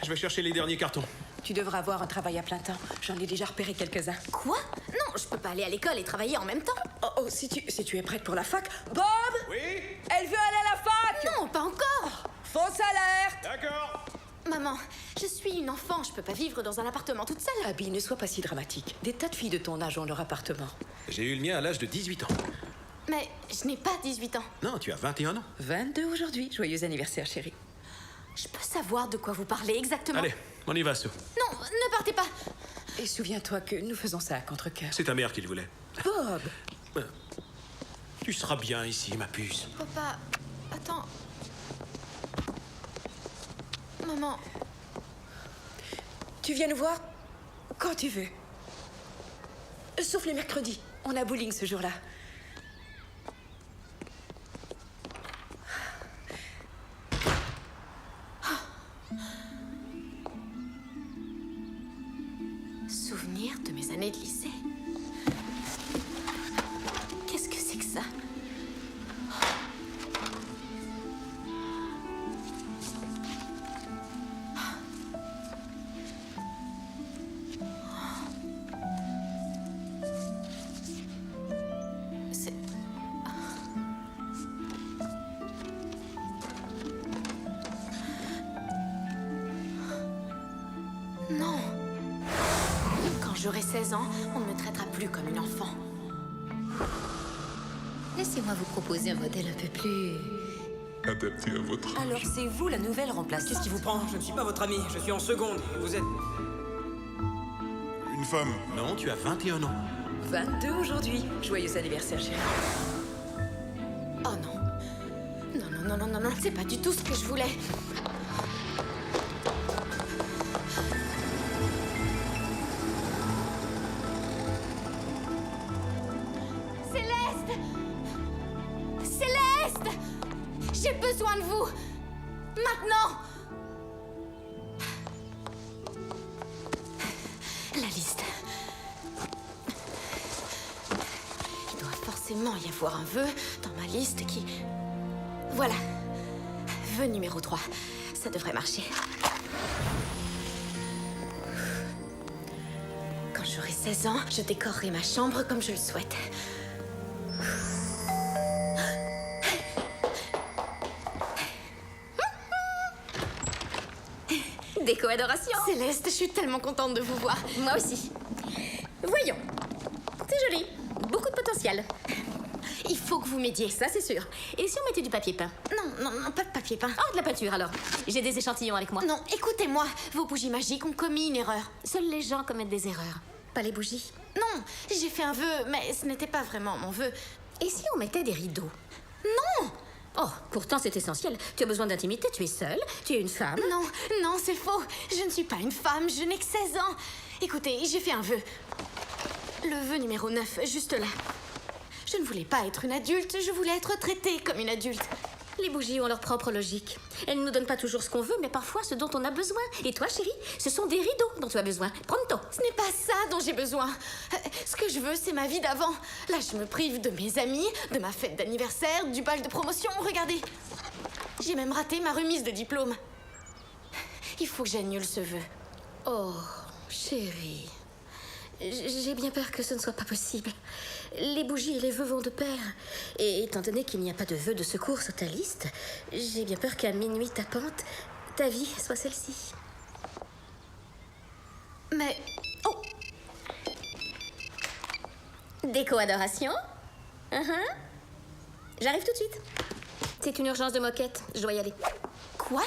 je vais chercher les derniers cartons. Tu devras avoir un travail à plein temps. J'en ai déjà repéré quelques-uns. Quoi? Non, je peux pas aller à l'école et travailler en même temps. Oh, si tu es prête pour la fac... Bob! Oui? Elle veut aller à la fac! Non, pas encore. Fausse alerte! D'accord. Maman, je suis une enfant, je peux pas vivre dans un appartement toute seule. Abby, ne sois pas si dramatique. Des tas de filles de ton âge ont leur appartement. J'ai eu le mien à l'âge de 18 ans. Mais je n'ai pas 18 ans. Non, tu as 21 ans. 22 aujourd'hui. Joyeux anniversaire, chérie. Je peux savoir de quoi vous parlez exactement? Allez, on y va, Sue. Non, ne partez pas. Et souviens-toi que nous faisons ça à contre-cœur. C'est ta mère qui le voulait. Bob! Tu seras bien ici, ma puce. Papa, attends. Maman, Tu viens nous voir quand tu veux. Sauf les mercredis. On a bowling ce jour-là. souvenir de mes années de lycée. Qu'est-ce que c'est que ça? C'est... Non. Quand j'aurai 16 ans, on ne me traitera plus comme une enfant. Laissez-moi vous proposer un modèle un peu plus... Adapté à votre âge. Alors c'est vous la nouvelle remplaçante. Qu'est-ce qui vous prend? Je ne suis pas votre ami, je suis en seconde. Vous êtes... Une femme. Non, tu as 21 ans. 22 aujourd'hui. Joyeux anniversaire, chérie. Oh non. Non, non, non, non, non, non, c'est pas du tout ce que je voulais. Céleste! Céleste! J'ai besoin de vous! Maintenant! La liste. Il doit forcément y avoir un vœu dans ma liste qui... Voilà. Vœu numéro 3. Ça devrait marcher. Quand j'aurai 16 ans, je décorerai ma chambre comme je le souhaite. Déco-adoration. Céleste, je suis tellement contente de vous voir. Moi aussi. Voyons. C'est joli. Beaucoup de potentiel. Il faut que vous m'aidiez. Ça, c'est sûr. Et si on mettait du papier peint? Non, non, non, pas de papier peint. Oh, de la peinture alors. J'ai des échantillons avec moi. Non, écoutez-moi. Vos bougies magiques ont commis une erreur. Seuls les gens commettent des erreurs. Pas les bougies. Non, j'ai fait un vœu, mais ce n'était pas vraiment mon vœu. Et si on mettait des rideaux? Non! Oh, pourtant c'est essentiel. Tu as besoin d'intimité, tu es seule, tu es une femme. Non, non, c'est faux. Je ne suis pas une femme, je n'ai que 16 ans. Écoutez, j'ai fait un vœu. Le vœu numéro 9, juste là. Je ne voulais pas être une adulte, je voulais être traitée comme une adulte. Les bougies ont leur propre logique. Elles ne nous donnent pas toujours ce qu'on veut, mais parfois ce dont on a besoin. Et toi, chérie, ce sont des rideaux dont tu as besoin. Pronto. Ce n'est pas ça dont j'ai besoin. Ce que je veux, c'est ma vie d'avant. Là, je me prive de mes amis, de ma fête d'anniversaire, du bal de promotion. Regardez. J'ai même raté ma remise de diplôme. Il faut que j'annule ce vœu. Oh, chérie. J'ai bien peur que ce ne soit pas possible. Les bougies et les vœux vont de pair. Et étant donné qu'il n'y a pas de vœux de secours sur ta liste, j'ai bien peur qu'à minuit tapante, ta vie soit celle-ci. Mais... Oh! Déco-adoration? J'arrive tout de suite. C'est une urgence de moquette, je dois y aller. Quoi?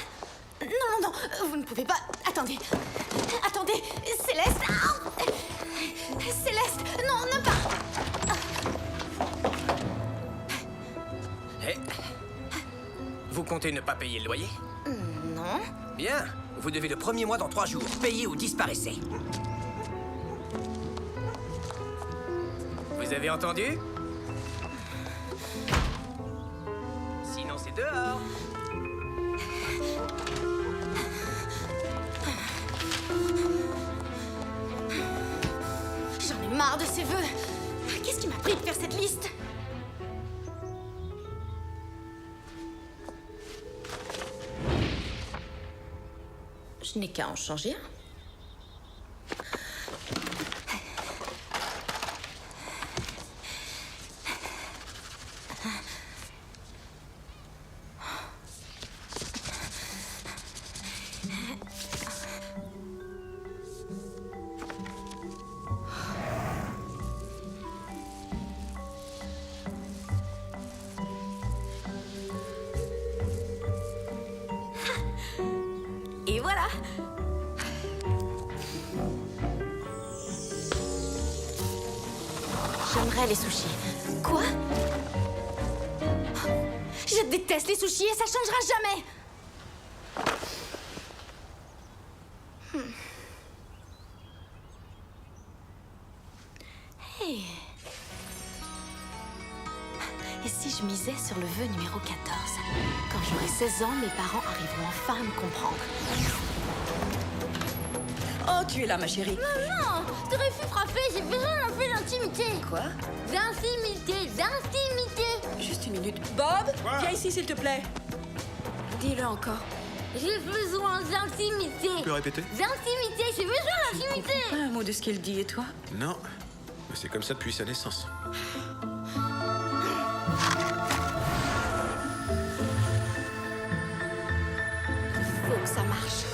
Non, non, non, vous ne pouvez pas... Attendez. Attendez, Céleste. Ah, Céleste, non, ne pas... Hé. Vous comptez ne pas payer le loyer? Non. Bien. Vous devez le premier mois dans 3 jours. Payez ou disparaissez. Vous avez entendu? Sinon, c'est dehors. J'en ai marre de ces vœux. Qu'est-ce qui m'a pris de faire cette liste? Je n'ai qu'à en changer un. Et voilà. J'aimerais les sushis. Quoi? Je déteste les sushis et ça changera jamais. Hey. Et si je misais sur le vœu numéro 14? Quand j'aurai 16 ans, mes parents arriveront enfin à me comprendre. Oh, tu es là, ma chérie. Maman, t'aurais pu frapper, j'ai besoin d'un peu d'intimité. Quoi? D'intimité, d'intimité. Juste une minute. Bob, viens ici, s'il te plaît. Dis-le encore. J'ai besoin d'intimité. Tu peux répéter? D'intimité, j'ai besoin d'intimité. Pas un mot de ce qu'il dit, et toi? Non. Mais c'est comme ça depuis sa naissance. Faut que ça marche.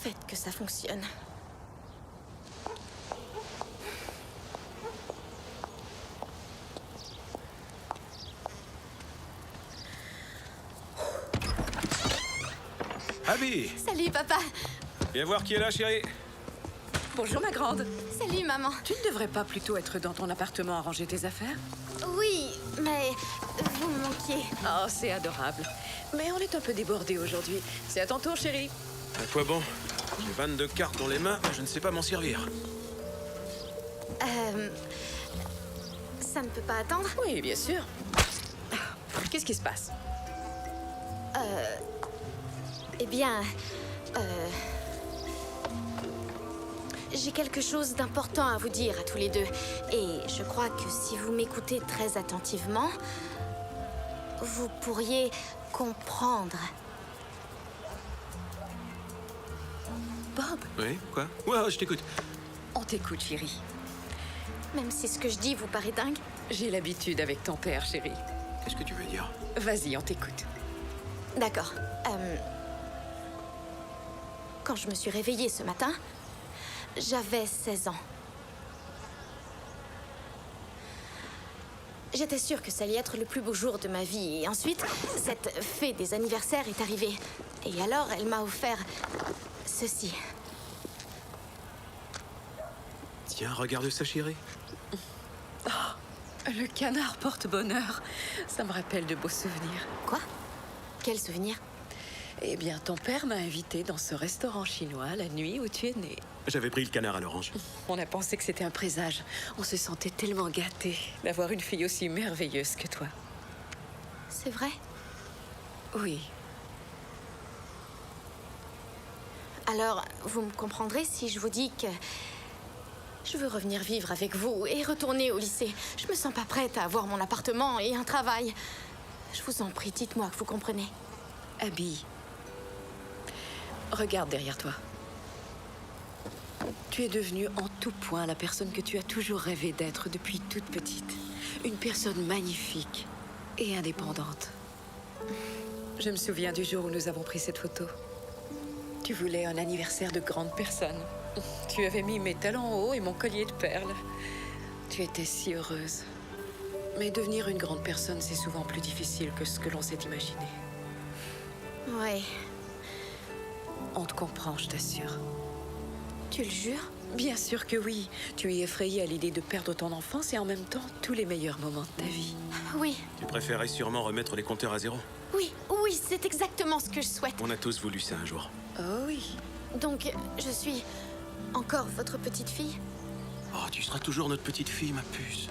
Faites que ça fonctionne. Abby! Salut, papa. Viens voir qui est là, chérie. Bonjour, ma grande. Salut, maman. Tu ne devrais pas plutôt être dans ton appartement à ranger tes affaires? Oui, mais vous me manquiez. Oh, c'est adorable. Mais on est un peu débordés aujourd'hui. C'est à ton tour, chérie. À quoi bon? J'ai 22 cartes dans les mains, je ne sais pas m'en servir. Ça ne peut pas attendre? Oui, bien sûr. Qu'est-ce qui se passe? Eh bien, j'ai quelque chose d'important à vous dire à tous les deux. Et je crois que si vous m'écoutez très attentivement, vous pourriez comprendre. Bob, Oui, quoi? Ouais, je t'écoute. on t'écoute, chérie. Même si ce que je dis vous paraît dingue. J'ai l'habitude avec ton père, chérie. Qu'est-ce que tu veux dire? Vas-y, on t'écoute. D'accord. Quand je me suis réveillée ce matin, j'avais 16 ans. J'étais sûre que ça allait être le plus beau jour de ma vie. Et ensuite, cette fée des anniversaires est arrivée. Et alors, elle m'a offert ceci. Tiens, regarde ça, chérie. Le canard porte-bonheur. Ça me rappelle de beaux souvenirs. Quoi? Quel souvenir? Eh bien, ton père m'a invité dans ce restaurant chinois la nuit où tu es né. J'avais pris le canard à l'orange. On a pensé que c'était un présage. On se sentait tellement gâtés d'avoir une fille aussi merveilleuse que toi. C'est vrai? Oui. Alors, vous me comprendrez si je vous dis que je veux revenir vivre avec vous et retourner au lycée. Je me sens pas prête à avoir mon appartement et un travail. Je vous en prie, dites-moi que vous comprenez. Abby, regarde derrière toi. Tu es devenue en tout point la personne que tu as toujours rêvé d'être depuis toute petite. Une personne magnifique et indépendante. Je me souviens du jour où nous avons pris cette photo. Tu voulais un anniversaire de grande personne. Tu avais mis mes talons hauts et mon collier de perles. Tu étais si heureuse. Mais devenir une grande personne, c'est souvent plus difficile que ce que l'on s'est imaginé. Ouais, On te comprend, je t'assure. tu le jures? Bien sûr que oui. Tu es effrayée à l'idée de perdre ton enfance et en même temps tous les meilleurs moments de ta vie. Oui, Tu préférais sûrement remettre les compteurs à zéro. oui, oui, c'est exactement ce que je souhaite. On a tous voulu ça un jour. Oh oui. Donc, je suis encore votre petite fille? Oh, tu seras toujours notre petite fille, ma puce.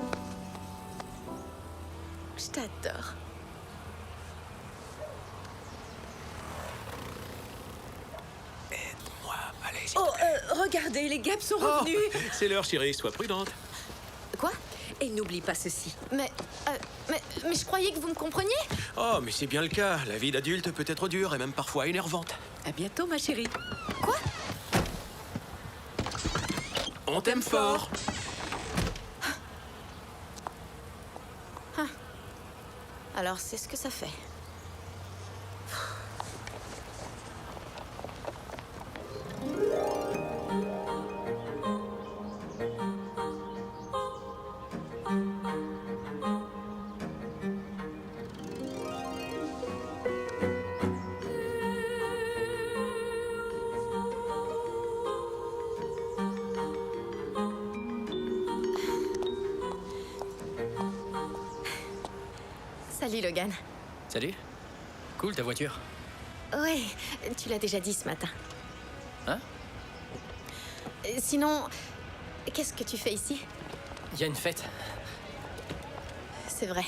Je t'adore. Aide-moi, allez. Oh, regardez, les guêpes sont revenus. C'est l'heure, chérie, sois prudente. Quoi? Et n'oublie pas ceci. Mais je croyais que vous me compreniez? Oh, mais c'est bien le cas. La vie d'adulte peut être dure et même parfois énervante. À bientôt, ma chérie. Quoi? On t'aime fort. Alors, c'est ce que ça fait. Salut Logan. Salut. Cool ta voiture. Ouais, tu l'as déjà dit ce matin. Hein? Sinon, qu'est-ce que tu fais ici? Il y a une fête. C'est vrai.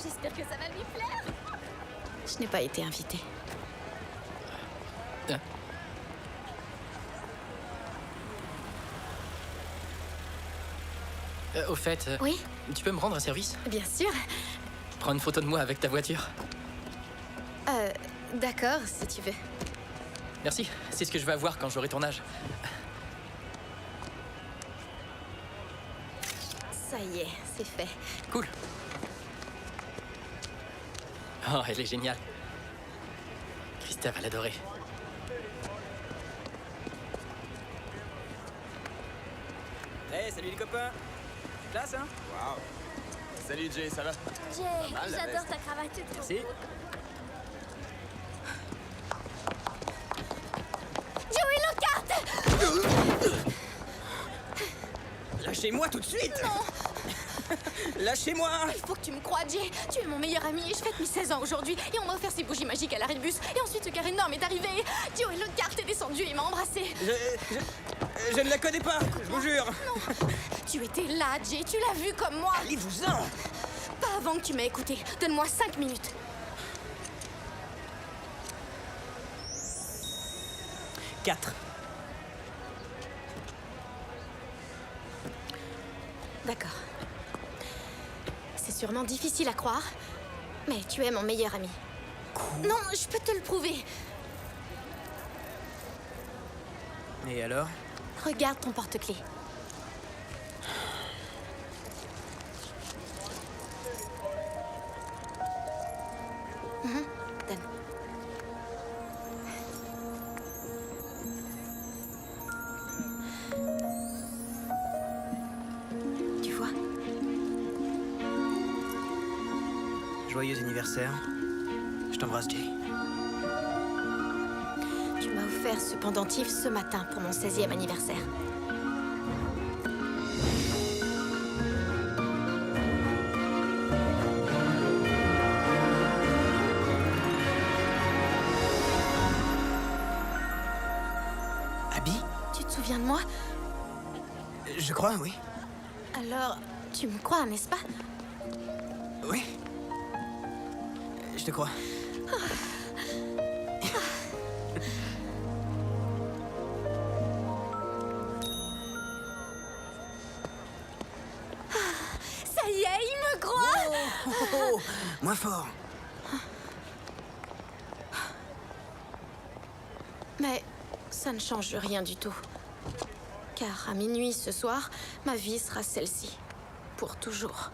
J'espère que ça va lui plaire. Je n'ai pas été invitée. Hein? Au fait, Oui? tu peux me rendre un service? Bien sûr. Prends une photo de moi avec ta voiture. D'accord, si tu veux. Merci, c'est ce que je vais avoir quand j'aurai ton âge. Ça y est, c'est fait. Cool. Oh, elle est géniale. Christa va l'adorer. Hey, salut les copains. Classe, hein? Waouh. Salut Jay, ça va? Jay, mal, la j'adore veste. ta cravate, c'est trop Merci. beau. Joey Lockhart! Lâchez-moi tout de suite! Non! Lâchez-moi! Il faut que tu me crois, Jay. Tu es mon meilleur ami et je fête mes 16 ans aujourd'hui. Et on m'a offert ces bougies magiques à l'arrêt de bus. Et ensuite, ce car énorme est arrivé. Joey Lockhart est descendu et m'a embrassé. Je ne la connais pas, je vous jure! Non! Tu étais là, Jay. Tu l'as vu comme moi. Allez-vous-en! Pas avant que tu m'aies écouté. Donne-moi 5 minutes. Quatre. D'accord. C'est sûrement difficile à croire, mais tu es mon meilleur ami. Non, je peux te le prouver. Et alors? Regarde ton porte-clés. Donne. Tu vois? Joyeux anniversaire. Je t'embrasse, Jay. Tu m'as offert ce pendentif ce matin pour mon 16e anniversaire. Abby? Tu te souviens de moi? Je crois, oui. Alors, tu me crois, n'est-ce pas? Oui. Je te crois. Ça y est, il me croit! Oh, moins fort. Mais ça ne change rien du tout. Car à minuit ce soir, ma vie sera celle-ci. Pour toujours.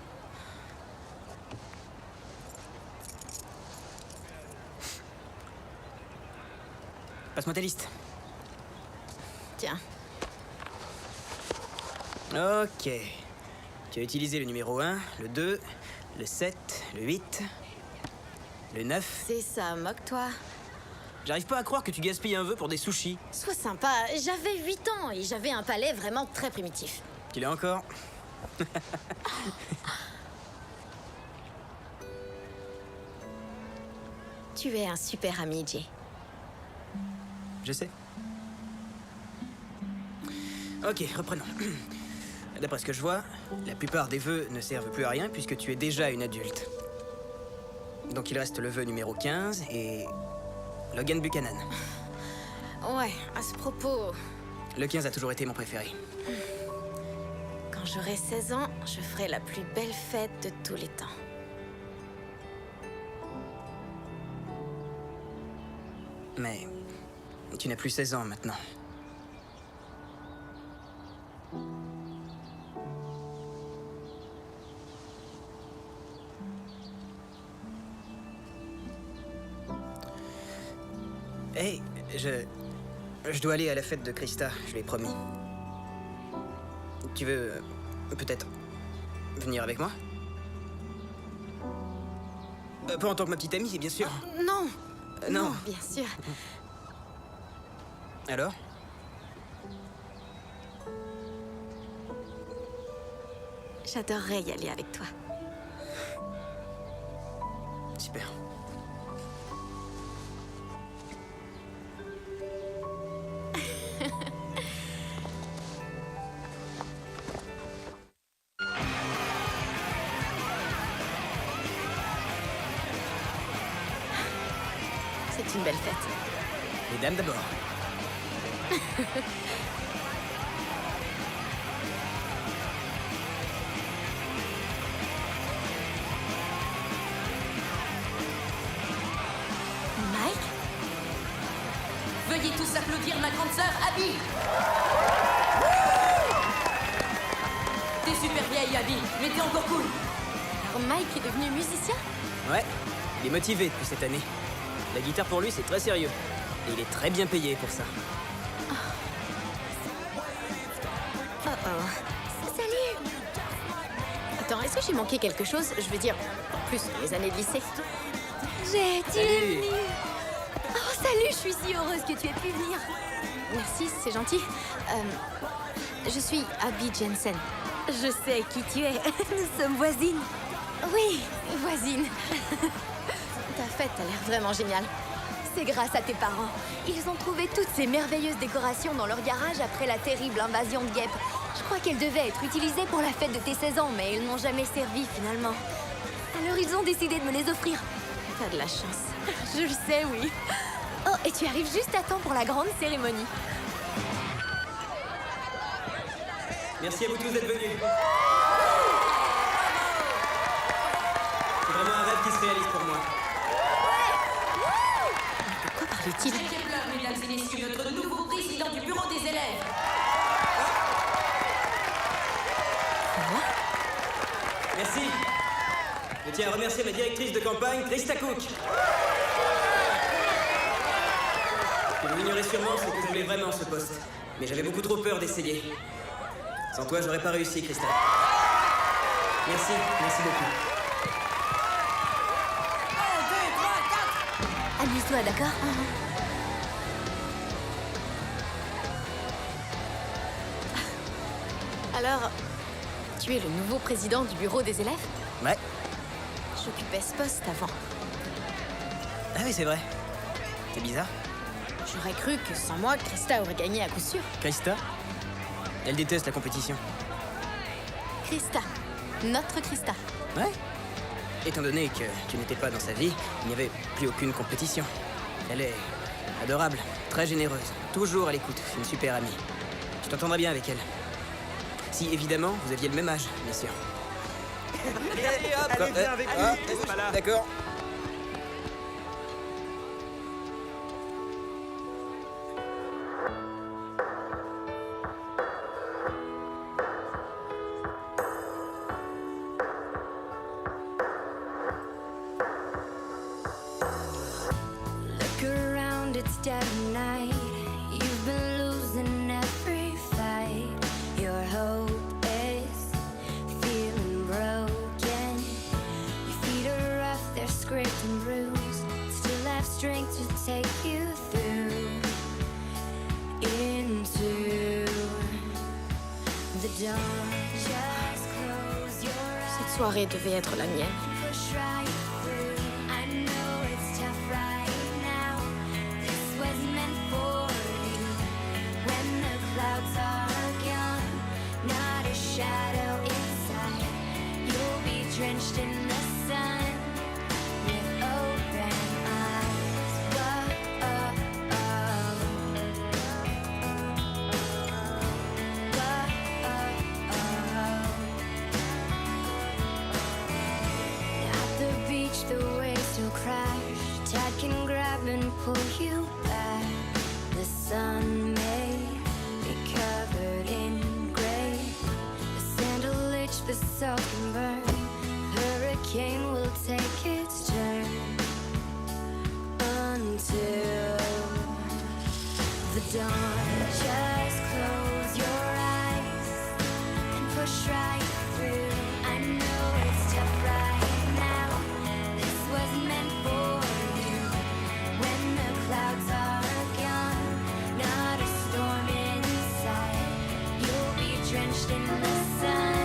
Passe-moi ta liste. Tiens. Ok. Tu as utilisé le numéro 1, le 2, le 7, le 8, le 9. C'est ça, moque-toi. J'arrive pas à croire que tu gaspilles un vœu pour des sushis. Sois sympa, j'avais 8 ans et j'avais un palais vraiment très primitif. Tu l'as encore? Tu es un super ami, Jay. Je sais. Ok, reprenons. D'après ce que je vois, la plupart des vœux ne servent plus à rien puisque tu es déjà une adulte. Donc il reste le vœu numéro 15 et... Logan Buchanan. Ouais, à ce propos, Le 15 a toujours été mon préféré. quand j'aurai 16 ans, je ferai la plus belle fête de tous les temps. Mais... tu n'as plus 16 ans maintenant. Hey, je dois aller à la fête de Krista, je l'ai promis. Tu veux peut-être venir avec moi? Pas en tant que ma petite amie, bien sûr. Non. Non. Bien sûr. Alors? J'adorerais y aller avec toi. Super. C'est une belle fête. Les dames d'abord. Mike? Veuillez tous applaudir ma grande sœur, Abby. T'es super vieille, Abby, mais t'es encore cool. Alors Mike est devenu musicien? Ouais, il est motivé depuis cette année. La guitare pour lui, c'est très sérieux. Et il est très bien payé pour ça. Oh oh. Salut! Attends, est-ce que j'ai manqué quelque chose? Je veux dire, en plus les années de lycée. Jay, tu es Salut. venu. Oh, salut, je suis si heureuse que tu aies pu venir. Merci, c'est gentil. Je suis Abby Jensen. Je sais qui tu es. Nous sommes voisines. Oui, voisine. Ta fête a l'air vraiment géniale. C'est grâce à tes parents. Ils ont trouvé toutes ces merveilleuses décorations dans leur garage après la terrible invasion de guêpes. Je crois qu'elles devaient être utilisées pour la fête de tes 16 ans, mais elles n'ont jamais servi finalement. Alors ils ont décidé de me les offrir. T'as de la chance. Je le sais, oui. Oh, et tu arrives juste à temps pour la grande cérémonie. Merci à vous tous d'être venus. C'est vraiment un rêve qui se réalise pour moi. De quoi parlait-il? Jay Kepler, mesdames et messieurs, notre nouveau président du bureau des élèves. Merci. Je tiens à remercier ma directrice de campagne, Krista Cook. Ce que vous ignorez sûrement, c'est que je voulais vraiment ce poste. Mais j'avais beaucoup trop peur d'essayer. Sans toi, j'aurais pas réussi, Krista. Merci, merci beaucoup. Amuse-toi, d'accord? Alors, tu es le nouveau président du bureau des élèves? Ouais. J'occupais ce poste avant. Ah oui, c'est vrai. C'est bizarre. J'aurais cru que sans moi, Krista aurait gagné à coup sûr. Krista? Elle déteste la compétition. Krista. Notre Krista. Ouais. Étant donné que tu n'étais pas dans sa vie, il n'y avait plus aucune compétition. Elle est adorable, très généreuse, toujours à l'écoute, une super amie. Tu t'entendrais bien avec elle. Si, évidemment, vous aviez le même âge, bien sûr. Allez, viens avec nous. Reste pas là. D'accord. Look around, it's dead of night. You've been losing every scraped and bruised, still have strength to take you through into the dawn. Just close your eyes. Cette soirée devait être la mienne. Push right through. I know it's tough right now. This was meant for you. When the clouds are gone, not a shadow inside. You'll be drenched in the sun with open eyes. At the beach, the waves still crash. Tide can grab and pull you back. The sun may be covered in gray. The sand will itch, the salt can burn. Hurricane will take its turn until the dawn. Just close your eyes and push right through. I know it's tough right now. This was meant for you. When the clouds are gone, not a storm inside. You'll be drenched in the sun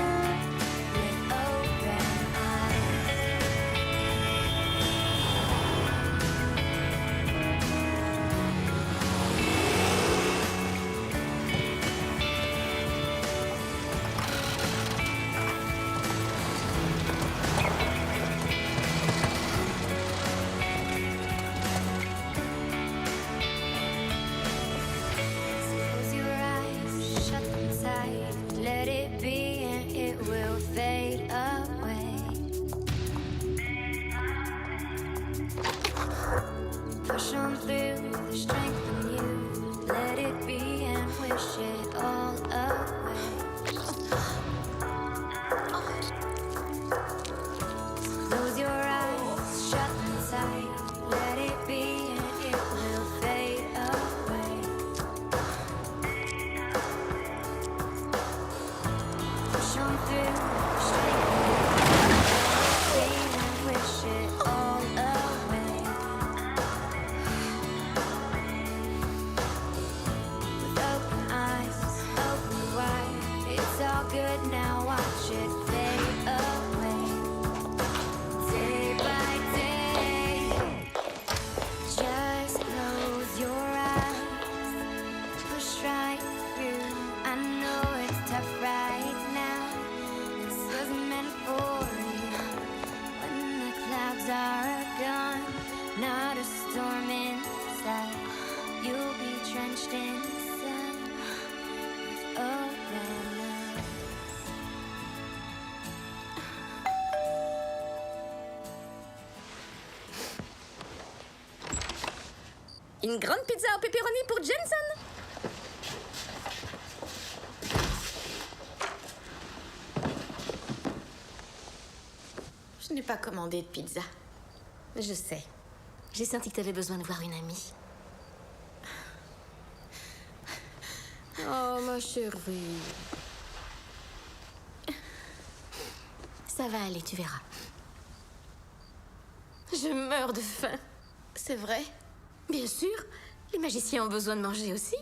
with open eyes. Close your eyes, shut them tight. Let it be and it will fade away. Push on through the strength in you. Let it be and wish it all away. Close your eyes, shut them tight. Let it be and it will fade away. Push on through, straight through. And wish it all away. With open eyes, open wide. It's all good now, watch it fade away. Day by day. Just close your eyes. Push right through. I know it's tough right now. This was meant for you. When the clouds are gone, not a storm inside. You'll be drenched in the sun with open eyes. Une grande pizza au pepperoni pour Jensen. Je n'ai pas commandé de pizza. Je sais. J'ai senti que t'avais besoin de voir une amie. Oh, ma chérie. Ça va aller, tu verras. Je meurs de faim. C'est vrai? Bien sûr. Les magiciens ont besoin de manger aussi.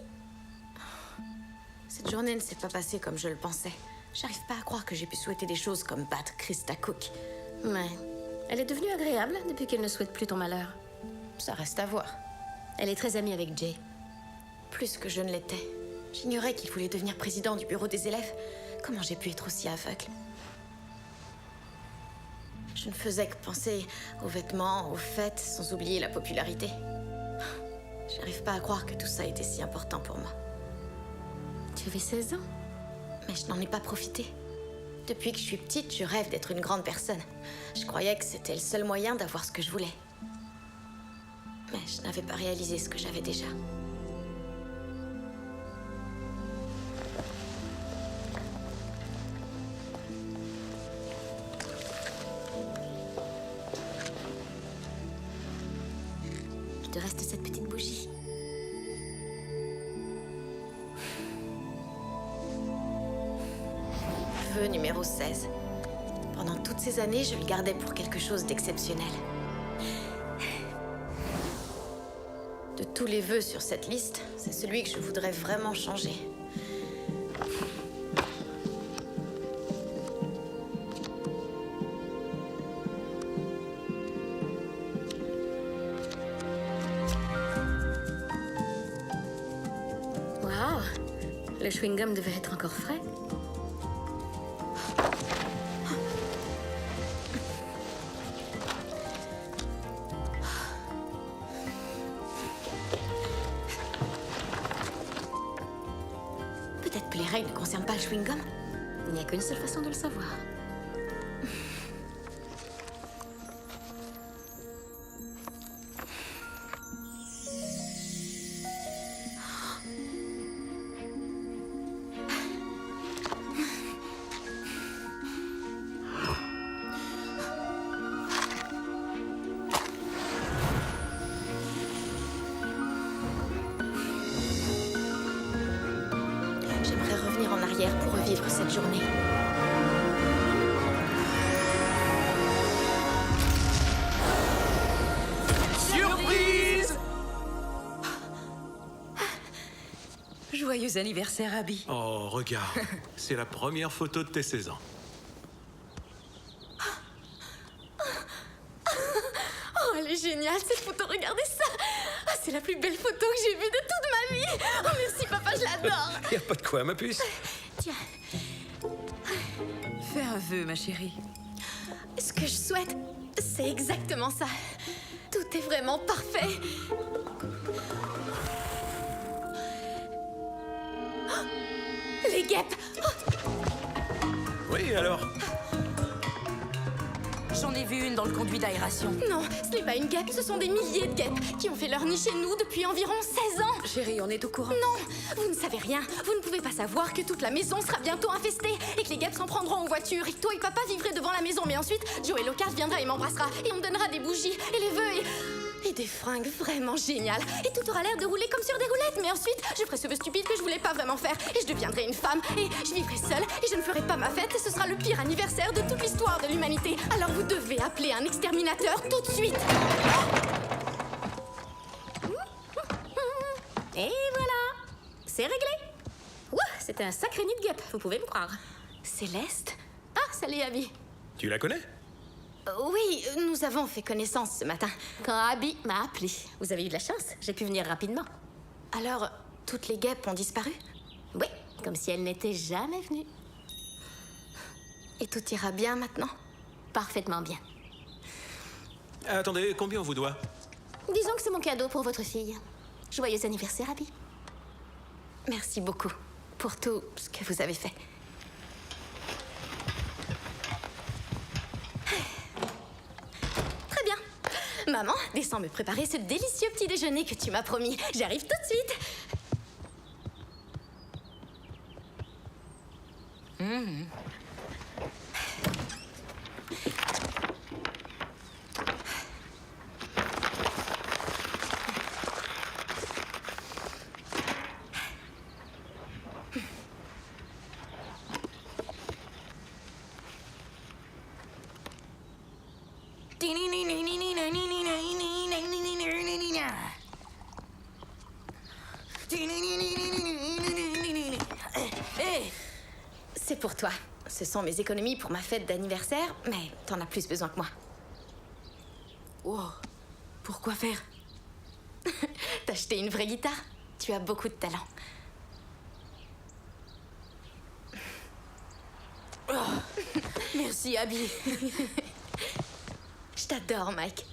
Cette journée ne s'est pas passée comme je le pensais. J'arrive pas à croire que j'ai pu souhaiter des choses comme battre Krista Cook. Ouais. Elle est devenue agréable depuis qu'elle ne souhaite plus ton malheur. Ça reste à voir. Elle est très amie avec Jay. Plus que je ne l'étais. J'ignorais qu'il voulait devenir président du bureau des élèves. Comment j'ai pu être aussi aveugle? Je ne faisais que penser aux vêtements, aux fêtes, sans oublier la popularité. J'arrive pas à croire que tout ça était si important pour moi. Tu avais 16 ans. Mais je n'en ai pas profité. Depuis que je suis petite, je rêve d'être une grande personne. Je croyais que c'était le seul moyen d'avoir ce que je voulais. Mais je n'avais pas réalisé ce que j'avais déjà. Il te reste cette petite bougie. Vœu numéro 16. Pendant toutes ces années, je le gardais pour quelque chose d'exceptionnel. De tous les vœux sur cette liste, c'est celui que je voudrais vraiment changer. Waouh, le chewing-gum devait être encore frais. Peut-être que les règles ne concernent pas le chewing-gum. Il n'y a qu'une seule façon de le savoir. J'aimerais revenir en arrière pour revivre cette journée. Surprise! Joyeux anniversaire, Abby. Oh, regarde. C'est la première photo de tes 16 ans. Oh, elle est géniale cette photo, regardez ça! Ah, c'est la plus belle photo que j'ai vue de toute ma vie! Oh, merci papa, je l'adore! Y a pas de quoi, ma puce. Tiens, Fais un vœu, ma chérie. ce que je souhaite, c'est exactement ça. Tout est vraiment parfait. Oh, les guêpes! Oui, alors? J'en ai vu une dans le conduit d'aération. Non, ce n'est pas une guêpe, ce sont des milliers de guêpes qui ont fait leur nid chez nous depuis environ 16 ans. Chérie, on est au courant. Non, vous ne savez rien. Vous ne pouvez pas savoir que toute la maison sera bientôt infestée et que les guêpes s'en prendront en voiture et que toi et papa vivrez devant la maison. Mais ensuite, Joe et Lockhart viendra et m'embrassera et on me donnera des bougies et les vœux et des fringues vraiment géniales. Et tout aura l'air de rouler comme sur des roulettes. Mais ensuite, je ferai ce vœu stupide que je voulais pas vraiment faire et je deviendrai une femme et je vivrai seule et je ne ferai pas ma fête et ce sera le pire anniversaire de toute l'histoire de l'humanité. Alors vous devez appeler un exterminateur tout de suite. Et voilà, c'est réglé. Ouah, c'était un sacré nid de guêpes, vous pouvez me croire. Céleste? Ah, salut Abby. Tu la connais? Oui, nous avons fait connaissance ce matin. Quand Abby m'a appelé, vous avez eu de la chance, j'ai pu venir rapidement. Alors, toutes les guêpes ont disparu? Oui, comme si elles n'étaient jamais venues. Et tout ira bien maintenant? Parfaitement bien. Attendez, combien on vous doit? Disons que c'est mon cadeau pour votre fille. Joyeux anniversaire, Abby. Merci beaucoup pour tout ce que vous avez fait. Très bien. Maman, descends me préparer ce délicieux petit déjeuner que tu m'as promis. J'arrive tout de suite. Hé! C'est pour toi. Ce sont mes économies pour ma fête d'anniversaire, mais t'en as plus besoin que moi. Wow. Pourquoi faire? T'acheter une vraie guitare? Tu as beaucoup de talent. Merci, Abby. Je t'adore, Mike.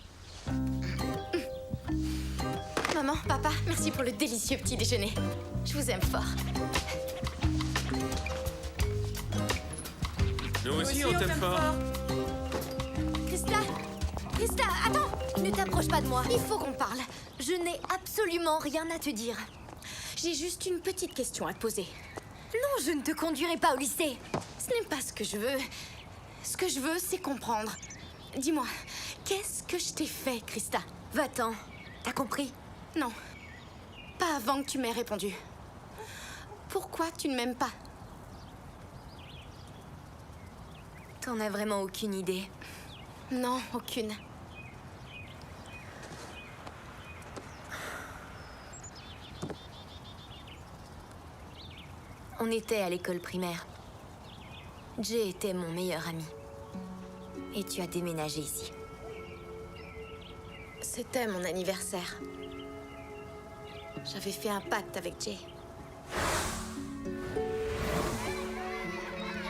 Maman, papa, merci pour le délicieux petit déjeuner. Je vous aime fort. Nous aussi, on t'aime fort. Krista! Krista, attends! Ne t'approche pas de moi. Il faut qu'on parle. Je n'ai absolument rien à te dire. J'ai juste une petite question à te poser. Non, je ne te conduirai pas au lycée. Ce n'est pas ce que je veux. Ce que je veux, c'est comprendre. Dis-moi, qu'est-ce que je t'ai fait, Krista? Va-t'en. T'as compris? Non. Pas avant que tu m'aies répondu. Pourquoi tu ne m'aimes pas? T'en as vraiment aucune idée? Non, aucune. On était à l'école primaire. Jay était mon meilleur ami. Et tu as déménagé ici. C'était mon anniversaire. J'avais fait un pacte avec Jay.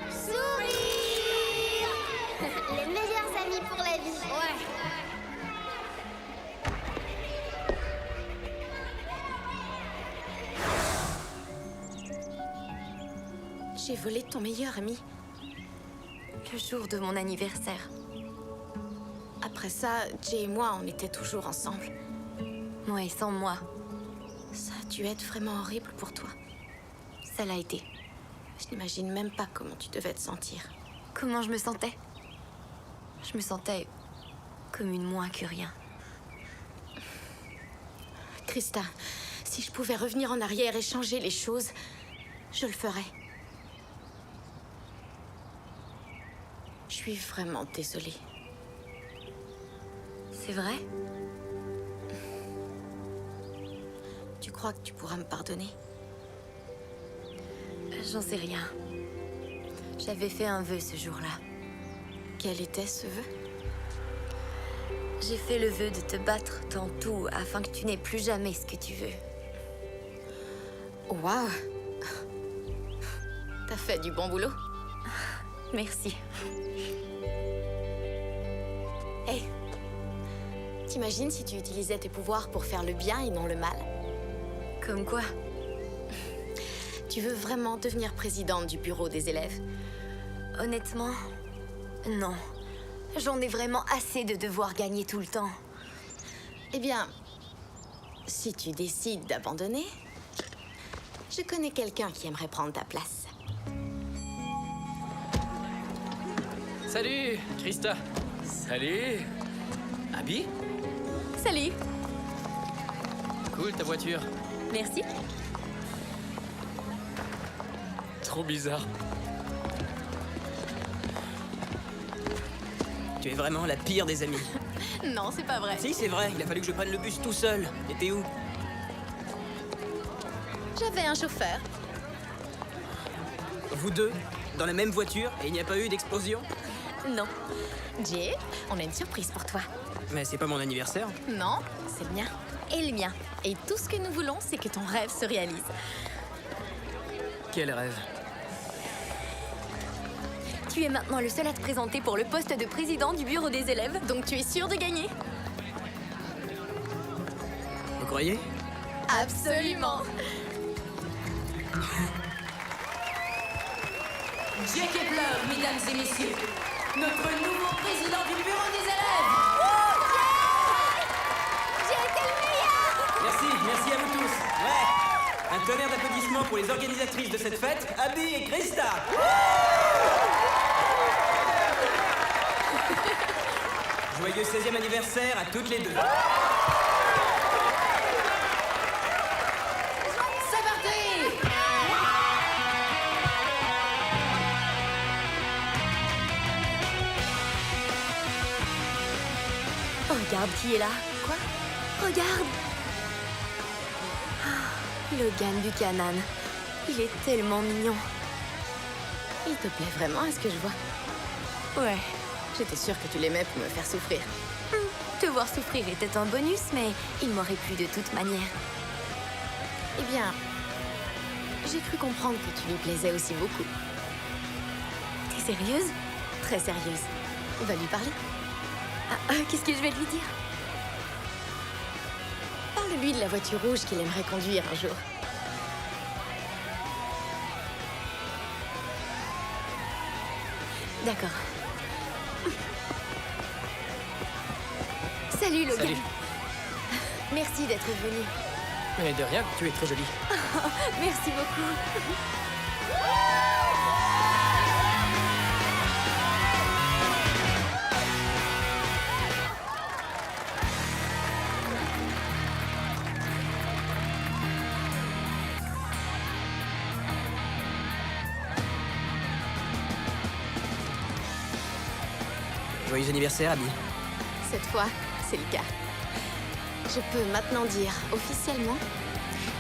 Sourire. Les meilleurs amis pour la vie. Ouais. J'ai volé ton meilleur ami. Le jour de mon anniversaire. Après ça, Jay et moi, on était toujours ensemble. Ouais, sans moi. Ça a dû être vraiment horrible pour toi. Ça l'a été. Je n'imagine même pas comment tu devais te sentir. Comment je me sentais? Je me sentais comme une moins que rien. Krista, si je pouvais revenir en arrière et changer les choses, je le ferais. Je suis vraiment désolée. C'est vrai? Tu crois que tu pourras me pardonner? J'en sais rien. J'avais fait un vœu ce jour-là. Quel était ce vœu? J'ai fait le vœu de te battre dans tout afin que tu n'aies plus jamais ce que tu veux. Waouh! T'as fait du bon boulot. Merci. Hey, t'imagines si tu utilisais tes pouvoirs pour faire le bien et non le mal? Comme quoi? Tu veux vraiment devenir présidente du bureau des élèves? Honnêtement, non. J'en ai vraiment assez de devoir gagner tout le temps. Eh bien, si tu décides d'abandonner, je connais quelqu'un qui aimerait prendre ta place. Salut, Krista. Salut. Abby? Salut. Cool, ta voiture. Merci. Trop bizarre. Tu es vraiment la pire des amies. Non, c'est pas vrai. Si, c'est vrai. Il a fallu que je prenne le bus tout seul. Et t'es où? J'avais un chauffeur. Vous deux? Dans la même voiture? Et il n'y a pas eu d'explosion? Non. Jay, on a une surprise pour toi. Mais c'est pas mon anniversaire. Non, c'est le mien. Et le mien. Et tout ce que nous voulons, c'est que ton rêve se réalise. Quel rêve? Tu es maintenant le seul à te présenter pour le poste de président du bureau des élèves. Donc tu es sûr de gagner? Vous croyez? Absolument. Jay Kepler, mesdames et messieurs, notre nouveau président du bureau des élèves. Merci à vous tous. Ouais. Un tonnerre d'applaudissements pour les organisatrices de cette fête, Abby et Krista. Joyeux 16e anniversaire à toutes les deux. C'est parti! Regarde qui est là. Quoi? Regarde. Logan Buchanan. Il est tellement mignon. Il te plaît vraiment à ce que je vois? Ouais. J'étais sûre que tu l'aimais pour me faire souffrir. Te voir souffrir était un bonus, mais il m'aurait plu de toute manière. Eh bien, j'ai cru comprendre que tu lui plaisais aussi beaucoup. T'es sérieuse? Très sérieuse. On va lui parler. Qu'est-ce que je vais lui dire? Parle-lui de la voiture rouge qu'il aimerait conduire un jour. D'accord. Salut Logan. Salut. Merci d'être venu. Mais de rien, tu es très jolie. Merci beaucoup. Joyeux anniversaire, Abby. Cette fois, c'est le cas. Je peux maintenant dire officiellement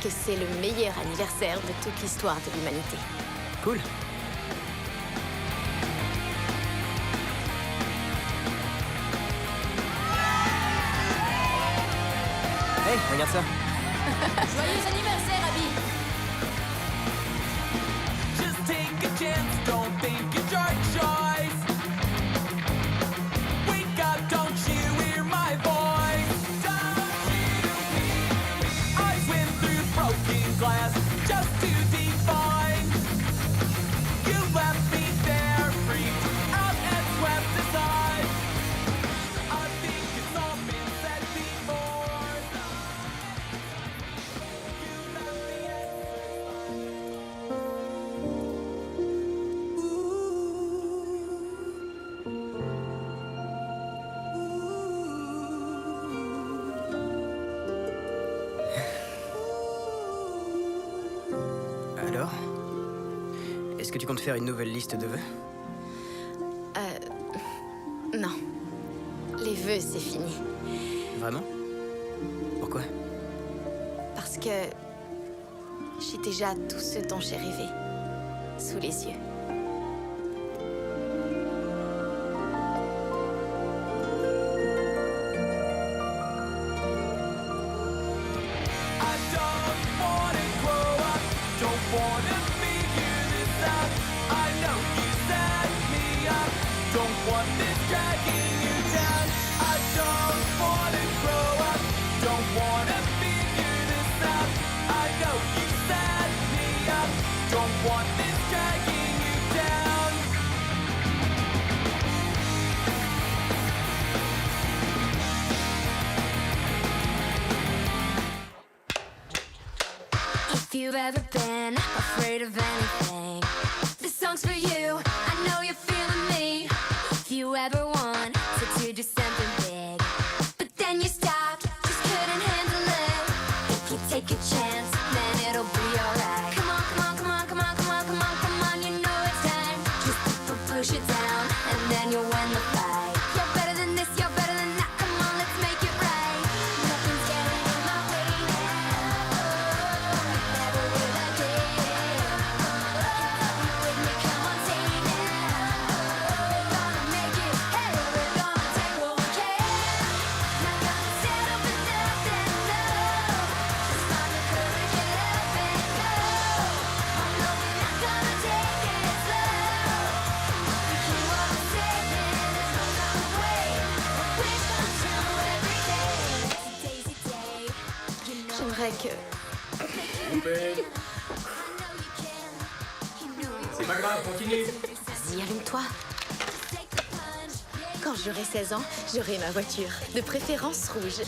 que c'est le meilleur anniversaire de toute l'histoire de l'humanité. Cool. Hey, regarde ça. Joyeux anniversaire, Abby. Just take a chance, don't think it's your choice. Wake up, don't you hear my voice? Don't you hear me? I swim through broken glass just to define. You left me there, freaked out and swept aside. I think it's all been said before. Alors? Est-ce que tu comptes faire une nouvelle liste de vœux? Non. Les vœux, c'est fini. Vraiment? Pourquoi? Parce que j'ai déjà tout ce dont j'ai rêvé sous les yeux. I don't wanna grow up, don't wanna figure this out. I know you set me up, don't want this dragging you down. I don't wanna grow up, don't wanna figure this out. I know you set me up, don't want this dragging you down. If you've ever been afraid of anything, this song's for you. I know you're feeling me. If you ever want to do something big, but then you stopped, just couldn't handle it. If you take a chance, then it'll be alright. Come on, come on, come on, come on, come on, come on, come on, you know it's time. Just push it down, and then you'll win the fight. You're better than this, you're better than that. Come on, let's make it right. Nothing's getting in my way now. Never will again. With me, come on, say it now. We're gonna make it. Hey, we're gonna take what we can. Not gonna settle for nothing, no. Just find the courage, get up and go. I know we're not gonna take it slow. We keep on saying there's no time to wait. Wish comes true every day. It's a daisy day. You know J'aimerais que... C'est pas grave, continue. Vas-y, allume-toi. Quand j'aurai 16 ans, j'aurai ma voiture. De préférence rouge.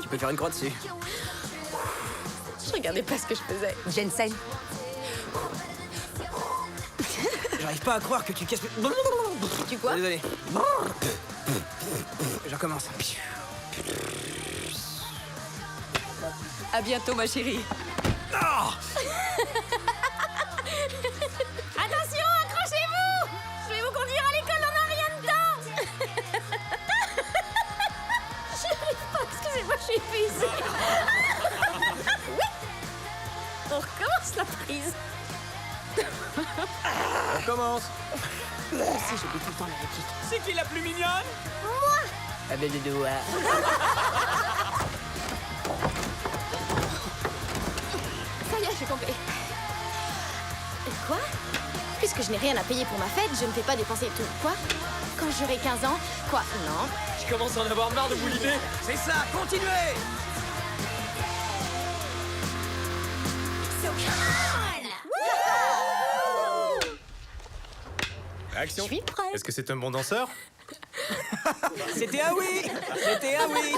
Tu peux faire une croix dessus. Je regardais pas ce que je faisais. Jensen. J'arrive pas à croire que tu casses... Tu quoi? Désolé. Je recommence. À bientôt, ma chérie. Attention, accrochez-vous! Je vais vous conduire à l'école, on n'a rien dedans! J'y arrive pas, excusez-moi, je suis épuisée. Oui! On recommence la prise. On commence. Moi aussi, j'oublie tout le temps la réplique. C'est qui la plus mignonne? Avec les doigts. Ça y est, j'ai compris. Quoi? Puisque je n'ai rien à payer pour ma fête, je ne vais pas dépenser tout. Quoi? Quand j'aurai 15 ans? Quoi? Non. Je commence à en avoir marre de vous l'idée. C'est ça, continuez! So come on! Action. Je suis prête. Est-ce que c'est un bon danseur? C'était un oui! C'était un oui!